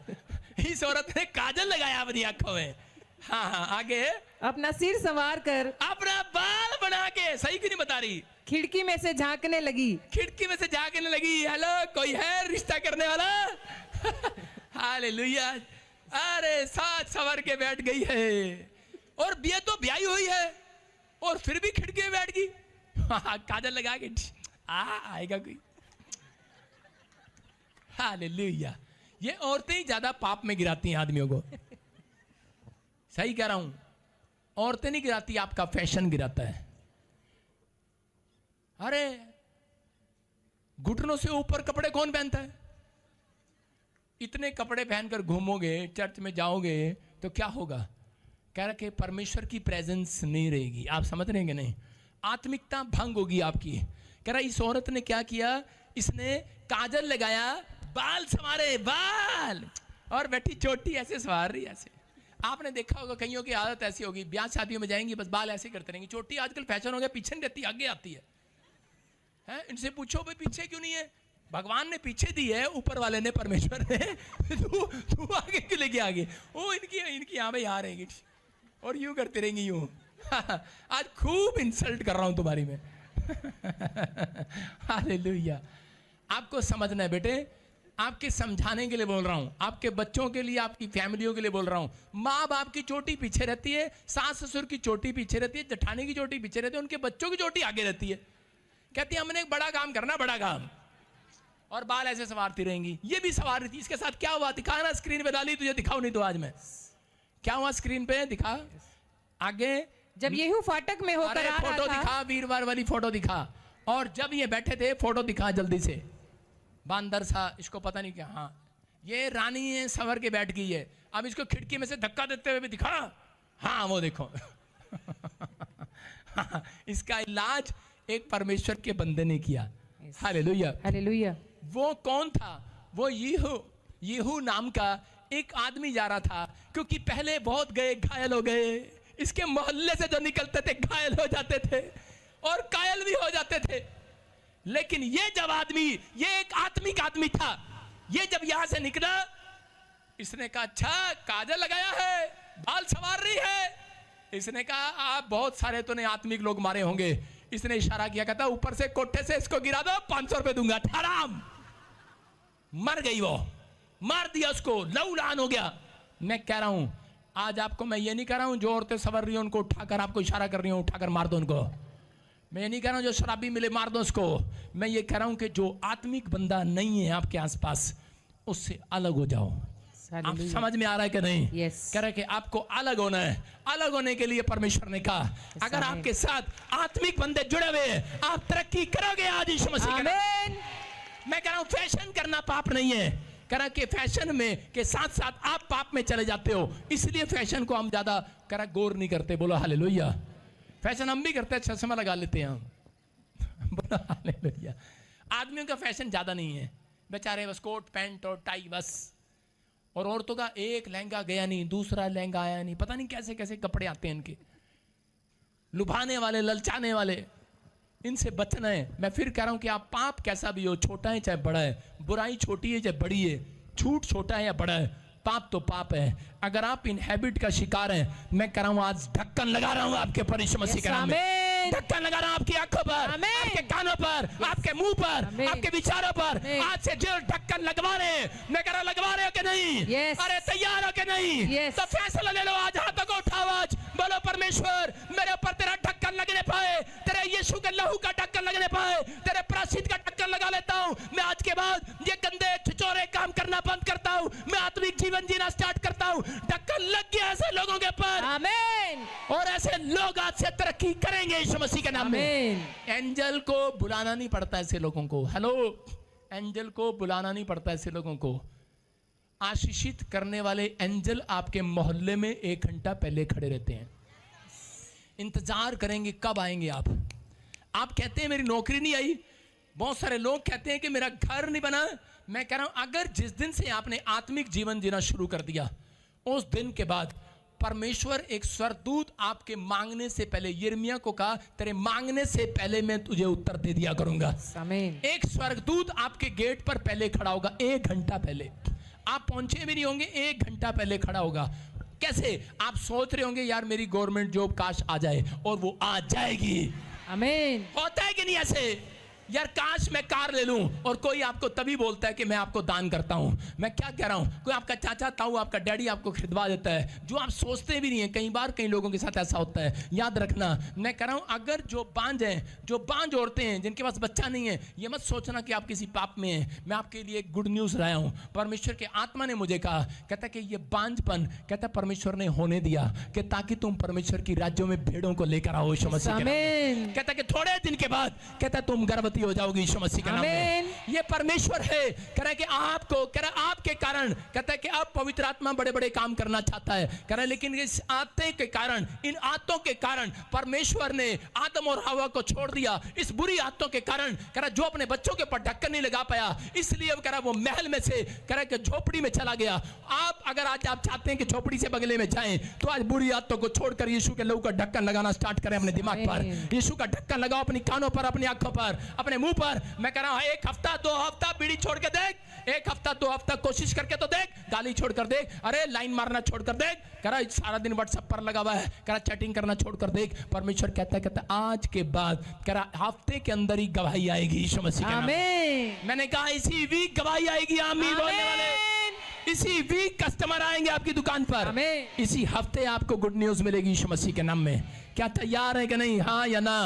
Speaker 2: इस औरत ने काजल लगाया अपनी आंखों में। हाँ हाँ आगे।
Speaker 3: अपना सिर संवार कर
Speaker 2: अपना बाल बना के, सही क्यों नहीं बता रही?
Speaker 3: खिड़की में से झांकने लगी।
Speaker 2: खिड़की में से झांकने लगी। हेलो कोई है रिश्ता करने वाला? हालेलुया। अरे साथ सवर के बैठ गई है, और ये तो ब्याही हुई है और फिर भी खिड़की में बैठ गई। काजल लगा के आएगा कोई? हालेलुया। ये औरतें ही ज्यादा पाप में गिराती हैं आदमियों को। सही कह रहा हूं, औरतें नहीं गिराती, आपका फैशन गिराता है। अरे घुटनों से ऊपर कपड़े कौन पहनता है? इतने कपड़े पहनकर घूमोगे, चर्च में जाओगे तो क्या होगा? कह रहा कि परमेश्वर की प्रेजेंस नहीं रहेगी। आप समझ रहे हैं कि नहीं? आत्मिकता भंग होगी आपकी। कह रहा इस औरत ने क्या किया, इसने काजल लगाया, बाल संवारे, बाल, और बैठी चोटी ऐसे संवार रही ऐसे। आपने देखा होगा कईयों की आदत ऐसी होगी, ब्याह शादियों में जाएंगी बस बाल ऐसे करते रहेंगे। चोटी आजकल फैशन हो गया, पीछे नहीं रहती, आगे आती है। इनसे पूछो भाई पीछे क्यों नहीं है? भगवान ने पीछे दी है, ऊपर वाले ने, परमेश्वर ने। तू आगे क्यों लेके आगे? ओ इनकी यहाँ भाई आ रहेंगी और यूं करते रहेंगी यूं। आज खूब इंसल्ट कर रहा हूं तुम्हारी मैं। हालेलुया। आपको समझना है बेटे, आपके समझाने के लिए बोल रहा हूं, आपके बच्चों के लिए, आपकी फैमिलियों के लिए बोल रहा हूं। माँ बाप की चोटी पीछे रहती है, सास ससुर की चोटी पीछे रहती है, जेठानी की चोटी पीछे रहती है, उनके बच्चों की चोटी आगे रहती है। कहती है हमने एक बड़ा काम करना, बड़ा काम, और बाल ऐसे सवारती रहेंगी। ये भी सवार रही थी। इसके साथ क्या हुआ दिखाना, स्क्रीन पे डाली, तुझे दिखाओ नहीं तो आज मैं क्या हुआ स्क्रीन पे दिखा आगे।
Speaker 3: जब येहू फाटक में होकर आ रहा
Speaker 2: फोटो
Speaker 3: था,
Speaker 2: दिखा, वीरवार वाली फोटो दिखा। और जब ये बैठे थे, फोटो दिखा जल्दी से, बांदर सा, इसको पता नहीं क्या। हाँ ये रानी है, संवर के बैठ गई है। अब इसको खिड़की में से धक्का देते हुए भी दिखा। हाँ वो देखो। इसका इलाज एक परमेश्वर के बंदे ने किया। हालेलुया।
Speaker 3: हालेलुया।
Speaker 2: वो कौन था? वो येहू नाम का एक आदमी जा रहा था, क्योंकि पहले बहुत गए, घायल हो गए। इसके मोहल्ले से जो निकलते थे घायल हो जाते थे और कायल भी हो जाते थे। लेकिन ये जब आदमी, ये एक आत्मिक आदमी था, ये जब यहां से निकला, इसने कहा अच्छा काजल लगाया है, बाल संवार रही है। इसने कहा आप बहुत सारे तूने आत्मिक लोग मारे होंगे। इसने इशारा किया, कहता ऊपर से कोठे से इसको गिरा दो, 500 रुपए दूंगा। हराम। मर गई वो, मार दिया उसको, लहूलुहान हो गया। मैं कह रहा हूं आज आपको, मैं ये नहीं कह रहा हूं जो औरतें सवर रही हो उनको उठाकर, आपको इशारा कर रही हूं उठाकर मार दो उनको। मैं ये नहीं कह रहा हूं जो शराबी मिले मार दो उसको। मैं ये कह रहा हूं कि जो आत्मिक बंदा नहीं है आपके आसपास, उससे अलग हो जाओ। आप समझ में आ रहा है कि नहीं?
Speaker 3: Yes.
Speaker 2: कह रहे कि आपको अलग होना है। अलग होने के लिए परमेश्वर ने कहा अगर आपके साथ आत्मिक बंदे जुड़े हुए हैं, आप तरक्की करोगे आज यीशु मसीह के नाम। मैं कह रहा हूं फैशन करना पाप नहीं है। कह रहा कि फैशन में के साथ साथ आप पाप में चले जाते हो, इसलिए फैशन को हम ज्यादा कह रहा गौर नहीं करते। बोलो हालेलुया। फैशन हम भी करते हैं, चश्मा लगा लेते हैं हम। बोलो हालेलुया। आदमियों का फैशन ज्यादा नहीं है, बेचारे बस कोट पैंट और टाई बस। और औरतों का एक लहंगा गया नहीं, दूसरा लहंगा आया नहीं, पता नहीं कैसे कैसे कपड़े आते हैं इनके। लुभाने वाले, ललचाने वाले, इनसे बचना है। मैं फिर कह रहा हूं कि आप पाप कैसा भी हो, छोटा है चाहे बड़ा है, बुराई छोटी है चाहे बड़ी है, झूठ छोटा है या बड़ा है, पाप तो पाप है। अगर आप इन हैबिट का शिकार हैं, मैं कह रहा हूं आज ढक्कन लगा रहा हूं आपके पर यीशु मसीह के नाम में। ढक्कन लगा रहा हूं आपकी आंखों पर, आपके कानों पर, आपके मुंह पर, आपके विचारों पर। आज से जो ढक्कन लगवा रहे हैं, मैं कह रहा लगवा रहे हो कि नहीं? अरे तैयार हो कि नहीं? तो फैसला ले लो आज, हाथों को उठाओ आज, बोलो परमेश्वर मेरे ऊपर तेरा ढक्कन लगने पाए, तेरे यीशु के लहू का ढक्कन लगने पाए, तेरे प्रायश्चित का ढक्कन लगा लेता हूं। मैं आज के बाद ये गंदे छिछोरे काम करना बंद करता हूं, मैं आत्मिक जीवन जीना स्टार्ट करता हूं। ढक्कन लग गया ऐसे लोगों के ऊपर, आमीन। और ऐसे लोग आज से तरक्की करेंगे यीशु मसीह के नाम में। एंजल को बुलाना नहीं पड़ता ऐसे लोगों को, हेलो, एंजल को बुलाना नहीं पड़ता ऐसे लोगों को। आशीषित करने वाले एंजल आपके मोहल्ले में 1 घंटा पहले खड़े रहते हैं, इंतजार करेंगे कब आएंगे आप। आप कहते हैं मेरी नौकरी नहीं आई, बहुत सारे लोग कहते हैं कि मेरा घर नहीं बना। मैं कह रहा हूं अगर जिस दिन से आपने आत्मिक जीवन जीना शुरू कर दिया, उस दिन के बाद परमेश्वर एक स्वर्गदूत आपके मांगने से पहले, यिर्मयाह को कहा तेरे मांगने से पहले मैं तुझे उत्तर दे दिया करूंगा। आमीन। एक स्वर्गदूत आपके गेट पर पहले खड़ा होगा, 1 घंटा पहले। आप पहुंचे भी नहीं होंगे, 1 घंटा पहले खड़ा होगा। कैसे? आप सोच रहे होंगे यार मेरी गवर्नमेंट जॉब काश आ जाए, और वो आ जाएगी। आमीन। होता है कि नहीं ऐसे? यार काश मैं कार ले लूं, और कोई आपको तभी बोलता है कि मैं आपको दान करता हूं। मैं क्या कह रहा हूं, कोई आपका चाचा ताऊ, आपका डैडी आपको खरीदवा देता है, जो आप सोचते भी नहीं है। कई बार कई लोगों के साथ ऐसा होता है, याद रखना। मैं कह रहा हूं अगर जो बांझ हैं, जो बांझ औरतें हैं, जिनके पास बच्चा नहीं है, ये मत सोचना कि आप किसी पाप में हैं। मैं आपके लिए एक गुड न्यूज लाया हूं। परमेश्वर के आत्मा ने मुझे कहा, कहता कि ये बांझपन, कहता परमेश्वर ने होने दिया कि ताकि तुम परमेश्वर की राज्यों में भेड़ों को लेकर आओ यीशु मसीह के नाम में। कहता कि थोड़े दिन के बाद कहता तुम गर्भवती हो जाओगी यीशु मसीह के नाम में। ये परमेश्वर है, कह रहा है कि आपको, कह रहा है आपके कारण, कहता है कि अब पवित्र आत्मा बड़े बड़े काम करना चाहता है, कह रहा है लेकिन इस आत्ते के कारण, इन आत्तों के कारण परमेश्वर ने आदम और हवा को छोड़ दिया। इस बुरी आत्तों के कारण, कह रहा है जो अपने बच्चों के ऊपर ढक्कन नहीं लगा पाया, इसलिए कह रहा है वो महल में से, कह रहा है कि झोपड़ी में चला गया। आप अगर आज आप चाहते हैं कि झोपड़ी से बगले में जाएं, तो आज बुरी आत्तों को छोड़कर यीशु के लहू का ढक्कन लगाना स्टार्ट करें अपने दिमाग पर। यीशु का ढक्कन लगाओ अपनी कानों पर, अपनी आंखों पर, अपने मुंह पर। मैं कह रहा हूं 1 हफ्ता 2 हफ्ता बीड़ी छोड़ के देख, 1 हफ्ता 2 हफ्ता कोशिश करके तो देख, गाली छोड़कर देख, अरे लाइन मारना छोड़कर देख, कह रहा सारा दिन व्हाट्सएप पर लगा हुआ है, कह रहा चैटिंग करना छोड़कर देख। परमेश्वर कहता है आज के बाद, कह रहा हफ्ते के अंदर ही गवाही आएगी यीशु मसीह के नाम में। मैंने कहा इसी वीक गवाही आएगी। आमीन बोलने वाले, इसी वीक कस्टमर आएंगे आपकी दुकान पर, इसी हफ्ते आपको गुड न्यूज मिलेगी यीशु मसीह के नाम में। क्या तैयार है कि नहीं? हाँ या ना?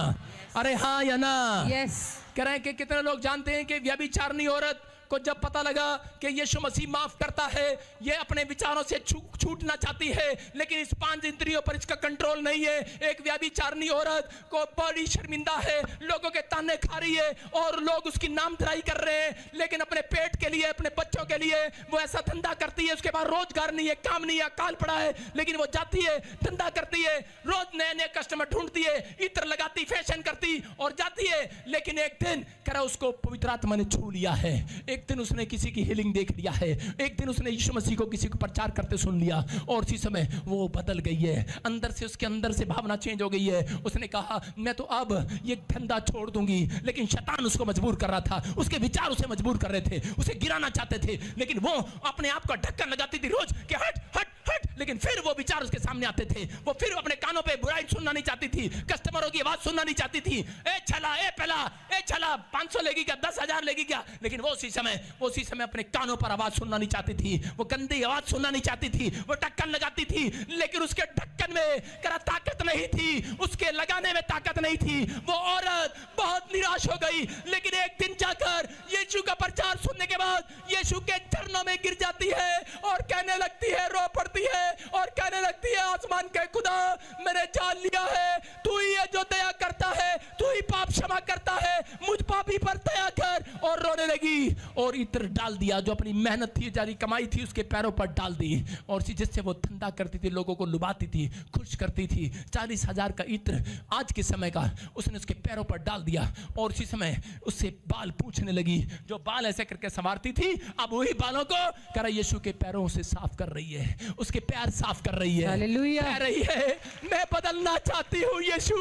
Speaker 2: अरे हाँ या ना? यस। कह रहे हैं कि कितने लोग जानते हैं कि व्यभिचारिणी औरत को जब पता लगा कि यीशु मसीह माफ करता है, ये अपने विचारों से छूटना चाहती है, लेकिन इस 5 इंद्रियों पर इसका कंट्रोल नहीं है। एक व्यभिचारिणी औरत को बड़ी शर्मिंदा है, लोगों के ताने खा रही है और लोग उसकी नामधराई कर रहे हैं, लेकिन अपने पेट के लिए, अपने बच्चों के लिए वो ऐसा धंधा करती है। उसके पास रोजगार नहीं है, काम नहीं है, अकाल पड़ा है, लेकिन वो जाती है, धंधा करती है, रोज नए नए कस्टमर ढूंढती है, इत्र लगाती, फैशन करती और जाती है। लेकिन एक दिन कह रहा उसको पवित्र आत्मा ने छू लिया है, एक दिन उसने किसी की हीलिंग देख लिया है, एक दिन उसने यीशु मसीह को किसी को प्रचार करते सुन लिया, और उसी समय वो बदल गई है। अंदर से, उसके अंदर से भावना चेंज हो गई है। उसने कहा मैं तो अब ये धंधा छोड़ दूंगी, लेकिन शैतान उसको मजबूर कर रहा था, उसके विचार उसे मजबूर कर रहे थे, उसे गिराना चाहते थे, लेकिन वो अपने आप का ढक्कन लगाती थी रोज कि हट हट हट, लेकिन फिर वो विचार उसके सामने आते थे। वो फिर अपने कानों पे बुराई सुनना नहीं चाहती थी, कस्टमरों की आवाज सुनना नहीं चाहती थी। ए छला, ए पहला, ए छला, 500 लेगी क्या, 10,000 लेगी क्या? लेकिन वो उसी समय अपने कानों पर आवाज सुनना नहीं चाहती थी, वो गंदी आवाज सुनना नहीं चाहती थी, वो ढक्कन लगाती थी, लेकिन उसके ढक्कन में करा ताकत नहीं थी, उसके लगाने में ताकत नहीं थी। वो औरत बहुत निराश हो गई, लेकिन एक दिन जाकर यीशु का प्रचार सुनने के बाद यीशु के चरणों में गिर जाती है और कहने लगती है, रो पड़ती है और कहने लगती है, आसमान के खुदा मैंने जान लिया है तू ही है जो दया करता है, तू ही पाप क्षमा करता है, मुझ पापी पर दया कर। और रोने रोने लगी और इत्र डाल दिया, जो अपनी मेहनत थी, जारी कमाई थी, उसके पैरों पर डाल दी और जिससे वो धंधा करती थी, लोगों को लुभाती थी, खुश करती थी। 40,000 का इत्र आज के समय का उसने उसके पैरों पर डाल दिया और उसी समय उससे बाल पूछने लगी। जो बाल ऐसे करके संवारती थी, अब वही बालों को करा यीशु के पैरों से साफ कर रही है, उसके पैर साफ कर रही है,
Speaker 3: हालेलुया।
Speaker 2: कह रही है मैं बदलना चाहती हूँ यीशु,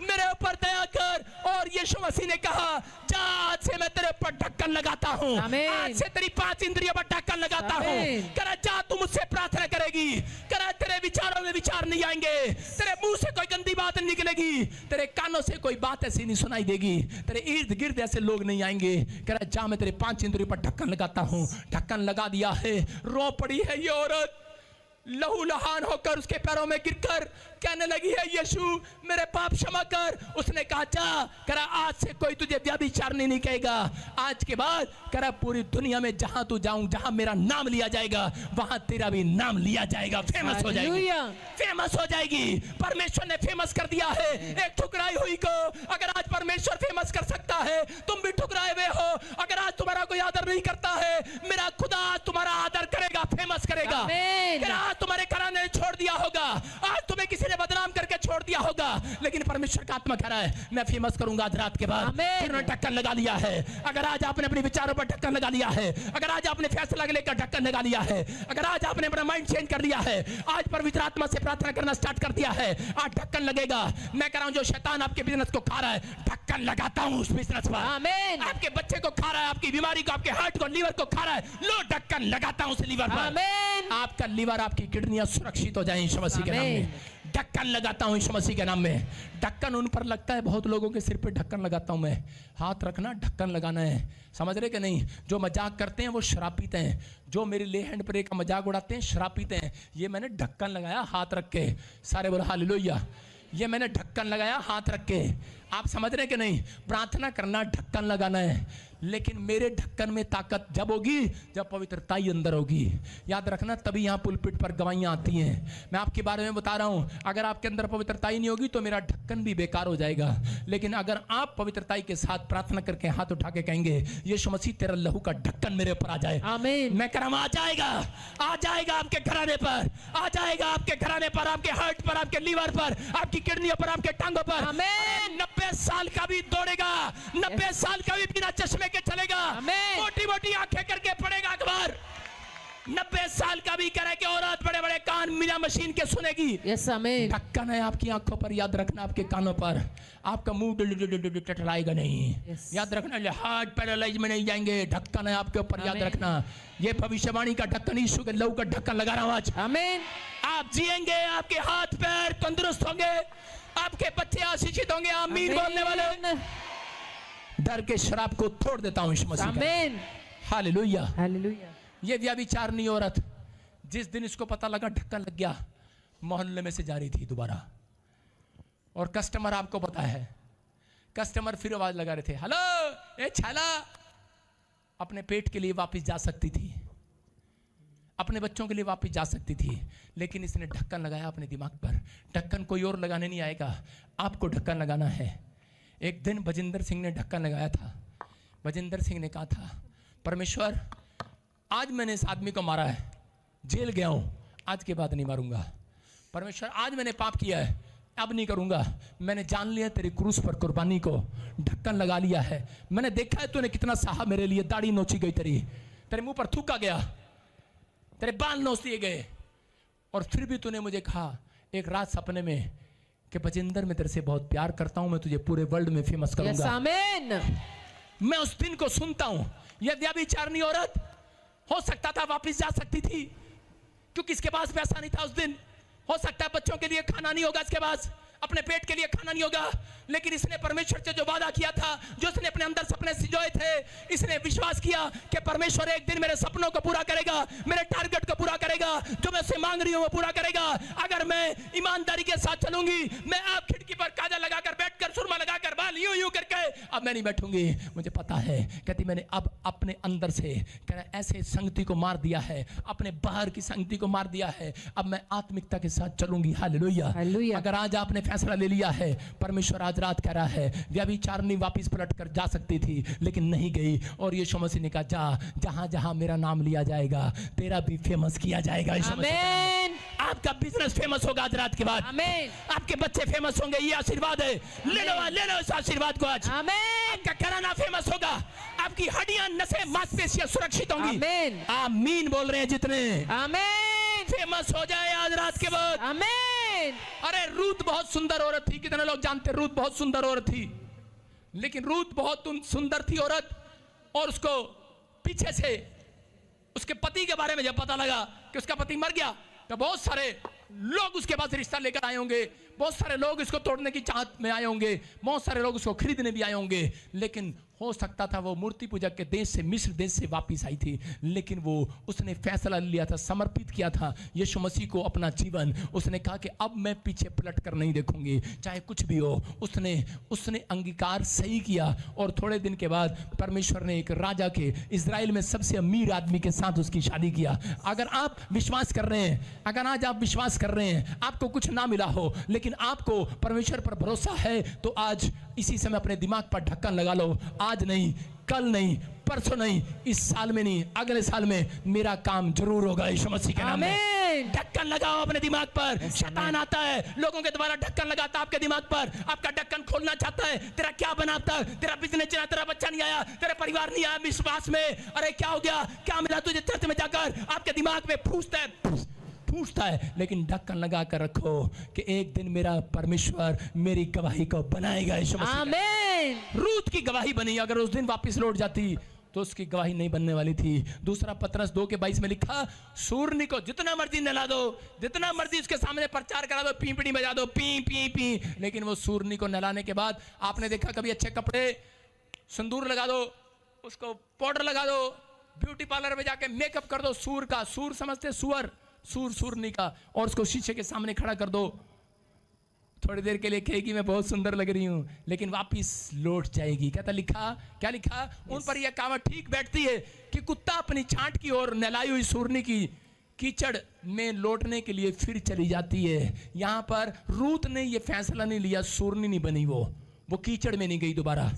Speaker 2: मेरे ऊपर दया कर। और यीशु मसीह ने कहा जा, आज से मैं तेरे ऊपर ढक्कन लगाता हूँ,
Speaker 3: आमीन।
Speaker 2: आज से तेरी 5 इंद्रियों पर ढक्कन लगाता हूँ।
Speaker 3: आमीन।
Speaker 2: करा जा, तू मुझसे प्रार्थना करेगी, करा तेरे विचारों में विचार नहीं आएंगे, तेरे मुंह से कोई गंदी बात नहीं निकलेगी, तेरे कानों से कोई बात ऐसी नहीं सुनाई देगी, तेरे इर्द गिर्द ऐसे लोग नहीं आएंगे। करा जा, मैं तेरे 5 इंद्रियों पर ढक्कन लगाता हूँ। ढक्कन लगा दिया है, रो पड़ी है ये औरत, लहू लहान होकर उसके पैरों में गिरकर कहने लगी है यीशु मेरे पाप क्षमा कर। उसने कहा जा, करा आज से कोई तुझे व्यभिचारिणी नहीं कहेगा, आज के बाद करा पूरी दुनिया में जहां तू जाऊं, जहां मेरा नाम लिया जाएगा, वहां तेरा भी नाम लिया जाएगा, फेमस हो जाएगी,
Speaker 3: हालेलुया।
Speaker 2: फेमस हो जाएगी। परमेश्वर ने फेमस कर दिया है एक ठुकराई हुई को। अगर आज परमेश्वर फेमस कर सकता है, तुम भी ठुकराए हुए हो। अगर आज तुम्हारा कोई आदर नहीं करता है, मेरा खुदा आज तुम्हारा आदर करेगा, फेमस करेगा।
Speaker 3: आमीन।
Speaker 2: अगर आज तुम्हारे घराने ने छोड़ दिया होगा, आज तुम्हें किसी ने बदनाम करके छोड़ दिया होगा, लेकिन परमेश्वर का आत्मा कह रहा है मैं फेमस करूंगा आज रात के बाद।
Speaker 3: आमीन।
Speaker 2: फिर उन्होंने ढक्कन लगा लिया है। अगर आज आपने अपने विचारों पर ढक्कन लगा लिया है, अगर आज आपने फैसला लेकर ढक्कन लगा लिया है, अगर आज आपने अपना माइंड चेंज कर लिया है, आज पवित्र आत्मा से प्रार्थना करना स्टार्ट कर दिया है, आज ढक्कन लगेगा। मैं कह रहा हूं जो शैतान आपके बिजनेस को खा रहा है, ढक्कन लगाता हूं उस बिजनेस पर।
Speaker 3: आमीन।
Speaker 2: आपके बच्चे को खा रहा है, आपकी बीमारी को, आपके हार्ट को, लीवर को खा रहा है, लो ढक्कन लगाता हूं उस लीवर पर।
Speaker 3: आमीन।
Speaker 2: आपका लीवर, आपकी किडनियां सुरक्षित हो जाएं यीशु मसीह के नाम में। ढक्कन लगाता हूं यीशु मसीह के नाम में। ढक्कन उन पर लगता है, बहुत लोगों के सिर पे ढक्कन लगाता हूं मैं। हाथ रखना, ढक्कन लगाना है, समझ रहे कि नहीं? जो मजाक करते हैं वो शराब पीते हैं, जो मेरे ले हैंड पर एक मजाक उड़ाते हैं शराब पीते हैं। ये मैंने ढक्कन लगाया हाथ रख के, सारे बोलो हालेलुया। ये मैंने ढक्कन लगाया हाथ रख के। आप समझ रहे कि नहीं? प्रार्थना करना, ढक्कन लगाना है, लेकिन मेरे ढक्कन में ताकत जब होगी जब पवित्रता ही अंदर होगी। याद रखना, तभी यहाँ पुलपिट पर गवाहियाँ आती हैं। मैं आपके बारे में बता रहा हूँ, अगर आपके अंदर पवित्रता ही नहीं होगी तो मेरा ढक्कन भी बेकार हो जाएगा। लेकिन अगर आप पवित्रता के साथ प्रार्थना करके हाथ उठा के कहेंगे यीशु मसीह तेरा लहू का ढक्कन मेरे ऊपर आ जाए,
Speaker 3: आमीन।
Speaker 2: मैं कह रहा हूं आ जाएगा, आ जाएगा आपके घराने पर, आ जाएगा आपके घराने पर, आपके हार्ट पर, आपके लीवर पर, आपकी किडनियों पर, आपके टांगों पर।
Speaker 3: आमीन।
Speaker 2: 90 साल का भी दौड़ेगा, 90 साल का भी बिना चश्मे के चलेगा,
Speaker 3: आमीन।
Speaker 2: मोटी मोटी आंखें करके पड़ेगा अखबार। 90 साल का भी करे कि औरत बड़े बड़े कान बिना मशीन के सुनेगी।
Speaker 3: यस आमीन।
Speaker 2: ढक्कन है आपकी आंखों पर, याद रखना, आपके कानों पर। आपका मुंह टटराएगा नहीं,
Speaker 3: Yes.
Speaker 2: याद रखना। हार्ट पैरालाइज में नहीं जाएंगे, ढक्कन है आपके ऊपर, याद
Speaker 3: Amen.
Speaker 2: रखना। ये भविष्यवाणी का ढक्कन, यीशु के लहू का ढक्कन लगा रहा हूं आज।
Speaker 3: आमीन।
Speaker 2: आप जिएंगे, आपके हाथ पैर तंदुरुस्त होंगे, आपके बच्चे आशीषित होंगे। आमीन बोलने वाले, डर के शराब को तोड़ देता हूं यीशु मसीह का।
Speaker 3: आमीन।
Speaker 2: हालेलुया।
Speaker 3: हालेलुया।
Speaker 2: ये व्यभिचारिणी औरत, जिस दिन इसको पता लगा ढक्कन लग गया, मोहल्ले में से जा रही थी दोबारा, और कस्टमर, आपको पता है, कस्टमर फिर आवाज लगा रहे थे, हेलो ए छाला। अपने पेट के लिए वापस जा सकती थी, अपने बच्चों के लिए वापस जा सकती थी, लेकिन इसने ढक्कन लगाया अपने दिमाग पर। ढक्कन कोई और लगाने नहीं आएगा, आपको ढक्कन लगाना है। एक दिन बजिंदर सिंह ने ढक्कन लगाया था। बजिंदर सिंह ने कहा था, परमेश्वर आज मैंने इस आदमी को मारा है, जेल गया हूं, आज के बाद नहीं मारूंगा। परमेश्वर आज मैंने पाप किया है, अब नहीं करूंगा। मैंने जान लिया तेरी क्रूस पर कुर्बानी को, ढक्कन लगा लिया है। मैंने देखा है तूने कितना सहा मेरे लिए, दाढ़ी नोची गई तेरी, तेरे मुंह पर थूका गया, तेरे बाल नोच दिए गए, और फिर भी तूने मुझे कहा एक रात सपने में कि बजिंदर मैं तेरे से बहुत प्यार करता हूं, मैं तुझे पूरे वर्ल्ड में फेमस
Speaker 3: यस
Speaker 2: करूंगा।
Speaker 3: आमीन।
Speaker 2: मैं उस दिन को सुनता हूं। यह व्यभिचारिणी औरत हो सकता था वापस जा सकती थी, क्योंकि इसके पास पैसा नहीं था उस दिन। हो सकता है बच्चों के लिए खाना नहीं होगा इसके पास, अपने पेट के लिए खाना नहीं होगा, लेकिन इसने परमेश्वर से जो वादा किया था, जो इसने अपने अंदर सपने सिजोए थे, इसने विश्वास किया कि परमेश्वर एक दिन मेरे सपनों को पूरा करेगा, मेरे टारगेट को पूरा करेगा, जो मैं उससे मांग रही हूं वो पूरा करेगा। अगर मैं ईमानदारी के साथ चलूंगी, मैं आप खिड़की पर काजल लगाकर बैठकर, सुरमा लगाकर, बाल यूं यूं करके अब मैं नहीं बैठूंगी, मुझे पता है। कहती मैंने अब अपने अंदर से ऐसे संगति को मार दिया है, अपने बाहर की संगति को मार दिया है, अब मैं आत्मिकता के साथ चलूंगी। हालेलुया।
Speaker 3: हालेलुया।
Speaker 2: अगर आज आपने फैसला ले लिया है, परमेश्वर आज रात कह रहा है व्यभिचारिणी वापस पलट कर जा सकती थी लेकिन नहीं गई, और यीशु मसीह ने कहा जा, जहां जहां मेरा नाम लिया जाएगा तेरा भी फेमस किया जाएगा। यीशु मसीह
Speaker 3: आमीन।
Speaker 2: आपका बिजनेस फेमस होगा आज रात के बाद,
Speaker 3: आमीन।
Speaker 2: आपके बच्चे फेमस होंगे, ये आशीर्वाद है। ले लो इस आशीर्वाद को आज।
Speaker 3: आमीन।
Speaker 2: आपका घराना फेमस होगा, आपकी हड्डियां नसें मांसपेशियां सुरक्षित होंगी।
Speaker 3: आमीन।
Speaker 2: आमीन बोल रहे हैं जितने,
Speaker 3: आमीन।
Speaker 2: फेमस हो जाए आज रात के बाद।
Speaker 3: आमीन।
Speaker 2: अरे रूत बहुत सुंदर औरत थी, कितने लोग जानते हैं रूत बहुत सुंदर औरत थी, लेकिन रूत बहुत सुंदर थी औरत, और उसको पीछे से उसके पति के बारे में जब पता लगा कि उसका पति मर गया तो बहुत सारे लोग उसके पास रिश्ता लेकर आए होंगे, बहुत सारे लोग इसको तोड़ने की चाहत में आए होंगे, बहुत सारे लोग उसको खरीदने भी आए होंगे। लेकिन हो सकता था वो मूर्ति पूजक के देश से, मिस्र देश से वापस आई थी, लेकिन वो उसने फैसला लिया था, समर्पित किया था यीशु मसीह को अपना जीवन। उसने कहा कि अब मैं पीछे पलट कर नहीं देखूंगी, चाहे कुछ भी हो। उसने अंगीकार सही किया, और थोड़े दिन के बाद परमेश्वर ने एक राजा के, इजराइल में सबसे अमीर आदमी के साथ उसकी शादी किया। अगर आप विश्वास कर रहे हैं, अगर आज आप विश्वास कर रहे हैं, आपको कुछ ना मिला हो लेकिन आपको परमेश्वर पर भरोसा है, तो आज इसी समय अपने दिमाग पर ढक्कन लगा लो। आज नहीं, कल नहीं, परसों नहीं, इस साल में नहीं, अगले साल में मेरा काम जरूर होगा यीशु मसीह के नाम में। ढक्कन लगाओ अपने दिमाग पर। शैतान आता है, लोगों के द्वारा ढक्कन लगाता है आपके दिमाग पर, आपका ढक्कन खोलना चाहता है। तेरा क्या बनाता, तेरा बिजनेस चला, तेरा बच्चा नहीं आया, तेरा परिवार नहीं आया विश्वास में, अरे क्या हो गया, क्या मिला तुझे चर्च में जाकर, आपके दिमाग में पूछता है। लेकिन ढक्कन लगा कर रखो कि एक दिन मेरा परमेश्वर मेरी गवाही को बनाएगा यीशु मसीह।
Speaker 3: आमीन।
Speaker 2: रूत की गवाही बनी, अगर उस दिन वापस लौट जाती तो उसकी गवाही नहीं बनने वाली थी। दूसरा पतरस 2:22 में लिखा, सूरनी को जितना मर्जी नहला दो, जितना मर्जी उसके सामने प्रचार करा दो, पीपड़ी बजा दो, पी पी पी, लेकिन वो सूरनी को नहलाने के बाद, आपने देखा कभी अच्छे कपड़े, सिंदूर लगा दो, उसको पाउडर लगा दो, ब्यूटी पार्लर में जाके मेकअप कर दो, सूर का, सूर समझते सुअर, सूरनी का, और उसको शीशे के सामने खड़ा कर दो, थोड़ी देर के लिए कहेगी मैं बहुत सुंदर लग रही हूं, लेकिन वापिस लौट जाएगी। क्या लिखा उन पर यह कहावत ठीक बैठती है कि कुत्ता अपनी छांट की और नहलाई हुई सूरनी की कीचड़ में लौटने के लिए फिर चली जाती है। यहां पर रूत ने यह फैसला नहीं लिया, सूरनी नहीं बनी, वो कीचड़ में नहीं गई दोबारा।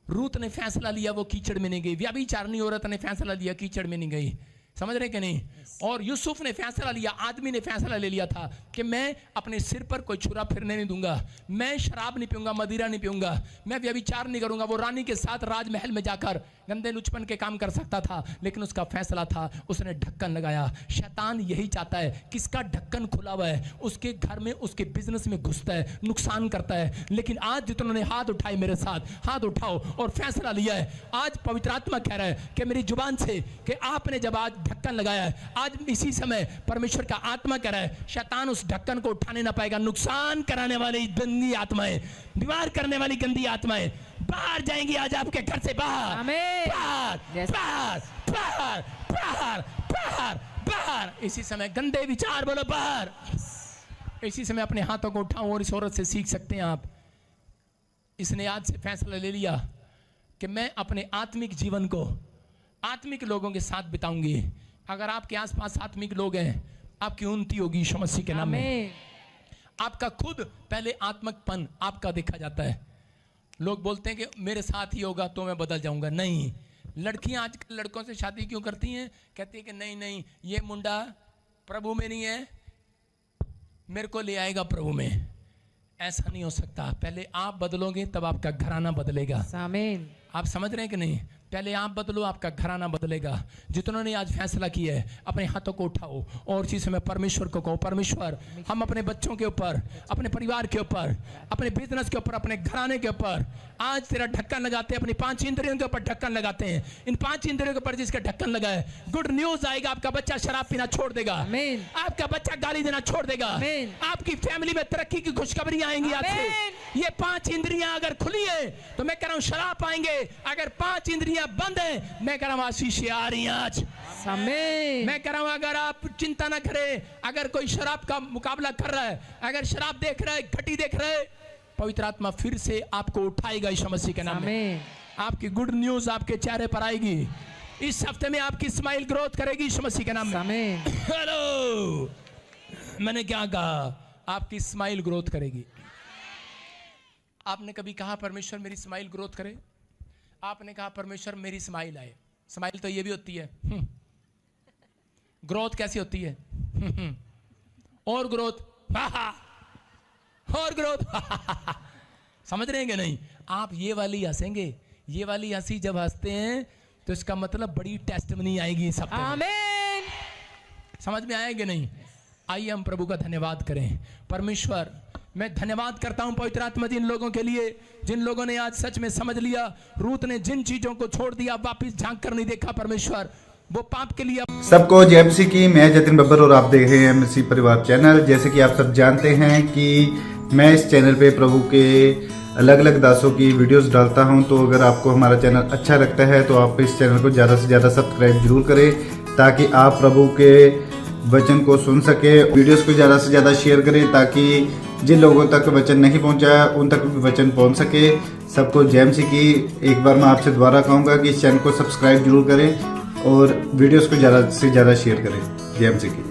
Speaker 2: रूत ने फैसला लिया, वो कीचड़ में नहीं गई। व्यभिचारिणी औरत ने फैसला लिया, कीचड़ में नहीं गई। समझ रहे कि नहीं? और यूसुफ ने फैसला लिया, आदमी ने फैसला ले लिया था कि मैं अपने सिर पर कोई छुरा फिरने नहीं दूंगा, मैं शराब नहीं पीऊंगा, मदिरा नहीं पीऊंगा, मैं व्यभिचार नहीं करूंगा। वो रानी के साथ राजमहल में जाकर गंदे लुचपन के काम कर सकता था, लेकिन उसका फैसला था, उसने ढक्कन लगाया। शैतान यही चाहता है, किसका ढक्कन खुला हुआ है उसके घर में, उसके बिजनेस में घुसता है, नुकसान करता है। लेकिन आज जितनों ने हाथ उठाए मेरे साथ, हाथ उठाओ और फैसला लिया है। आज पवित्र आत्मा कह रहा है कि मेरी जुबान से कि आपने जब आज ढक्कन लगाया है, आज इसी समय परमेश्वर का आत्मा कह रहा है शैतान उस ढक्कन को उठाने ना पाएगा। नुकसान कराने वाली गंदी आत्माएं, बीमार करने वाली गंदी आत्माएं बाहर जाएंगी आज आपके घर से बाहर।
Speaker 3: आमीन।
Speaker 2: बाहर,
Speaker 3: Yes.
Speaker 2: बाहर, बाहर, बाहर, बाहर, बाहर। इसी समय गंदे विचार बोलो बाहर। इसी समय अपने हाथों को उठाओ और इस औरत से सीख सकते हैं आप। इसने आज से फैसला ले लिया कि मैं अपने आत्मिक जीवन को आत्मिक लोगों के साथ बिताऊंगी। अगर आपके आसपास आत्मिक लोग हैं, आपकी उन्नति होगी यीशु मसीह के नाम में। आपका खुद पहले आत्मकपन आपका देखा जाता है। लोग बोलते हैं कि मेरे साथ ही होगा तो मैं बदल जाऊंगा। नहीं, लड़कियां आजकल लड़कों से शादी क्यों करती हैं? कहती है कि नहीं ये मुंडा प्रभु में नहीं है, मेरे को ले आएगा प्रभु में। ऐसा नहीं हो सकता। पहले आप बदलोगे तब आपका घराना बदलेगा।
Speaker 3: आमीन।
Speaker 2: आप समझ रहे हैं कि नहीं? पहले आप बदलो, आपका घराना बदलेगा। जितनों ने आज फैसला किया है, अपने हाथों को उठाओ और इसी समय परमेश्वर को कहो, परमेश्वर हम अपने बच्चों के ऊपर, अपने परिवार के ऊपर, अपने बिजनेस के ऊपर, अपने घराने के ऊपर आज तेरा ढक्कन लगाते हैं। अपनी 5 इंद्रियों के ऊपर ढक्कन लगाते हैं। इन 5 इंद्रियों के ऊपर जिसका ढक्कन लगा है, गुड न्यूज आएगा, आपका बच्चा शराब पीना छोड़ देगा।
Speaker 3: आमीन।
Speaker 2: आपका बच्चा गाली देना छोड़ देगा।
Speaker 3: आमीन।
Speaker 2: आपकी फैमिली में तरक्की की खुशखबरियां आएंगी आज से। ये 5 इंद्रियां अगर खुली है तो मैं कह रहा हूं शराब पाएंगे। अगर 5 इंद्रियां बंद है, मैं कह रहा हूं आशीषें आ रही हैं आज।
Speaker 3: आमीन।
Speaker 2: मैं कह रहा हूं अगर आप चिंता ना करें, अगर कोई शराब का मुकाबला कर रहा है, अगर शराब देख रहा है, घटी देख रहा है, पवित्र आत्मा फिर से आपको उठाएगा यीशु मसीह के नाम में।
Speaker 3: आमीन।
Speaker 2: आपकी गुड न्यूज आपके चेहरे पर आएगी। इस हफ्ते में आपकी स्माइल ग्रोथ करेगी यीशु मसीह के नाम में।
Speaker 3: आमीन।
Speaker 2: हेलो, मैंने क्या कहा? आपकी स्माइल ग्रोथ करेगी। आपने कभी कहा परमेश्वर मेरी स्माइल ग्रोथ करे? आपने कहा परमेश्वर मेरी स्माइल आए। स्माइल तो ये भी होती है। ग्रोथ कैसी होती है? और ग्रोथ, और ग्रोथ। समझ रहे हैं कि नहीं? आप ये वाली हंसेंगे, ये वाली हंसी जब हंसते हैं तो इसका मतलब बड़ी टेस्टमनी आएगी सब।
Speaker 3: आमीन।
Speaker 2: समझ में आएंगे नहीं? आइए हम प्रभु का धन्यवाद करें। परमेश्वर, मैं धन्यवाद करता हूं पवित्र आत्मा जिन लोगों के लिए, जिन लोगों ने आज सच में समझ लिया। रूत ने जिन चीजों को छोड़ दिया, वापस झांक कर नहीं देखा परमेश्वर, वो पाप के लिए।
Speaker 1: सबको जय मसीह की। मैं जतिन बब्बर और आप देख रहे हैं एमसी परिवार चैनल। जैसे कि आप सब जानते हैं कि मैं इस चैनल पे प्रभु के अलग अलग दासों की वीडियोस डालता हूं, तो अगर आपको हमारा चैनल अच्छा लगता है तो आप इस चैनल को ज़्यादा से ज़्यादा सब्सक्राइब जरूर करें, ताकि आप प्रभु के वचन को सुन सके। वीडियोस को ज़्यादा से ज़्यादा शेयर करें, ताकि जिन लोगों तक वचन नहीं पहुंचा उन तक भी वचन पहुंच सके। सबको जय मसीह की। एक बार मैं आपसे दोबारा कहूँगा कि इस चैनल को सब्सक्राइब जरूर करें और वीडियोस को ज़्यादा से ज़्यादा शेयर करें। जय मसीह की।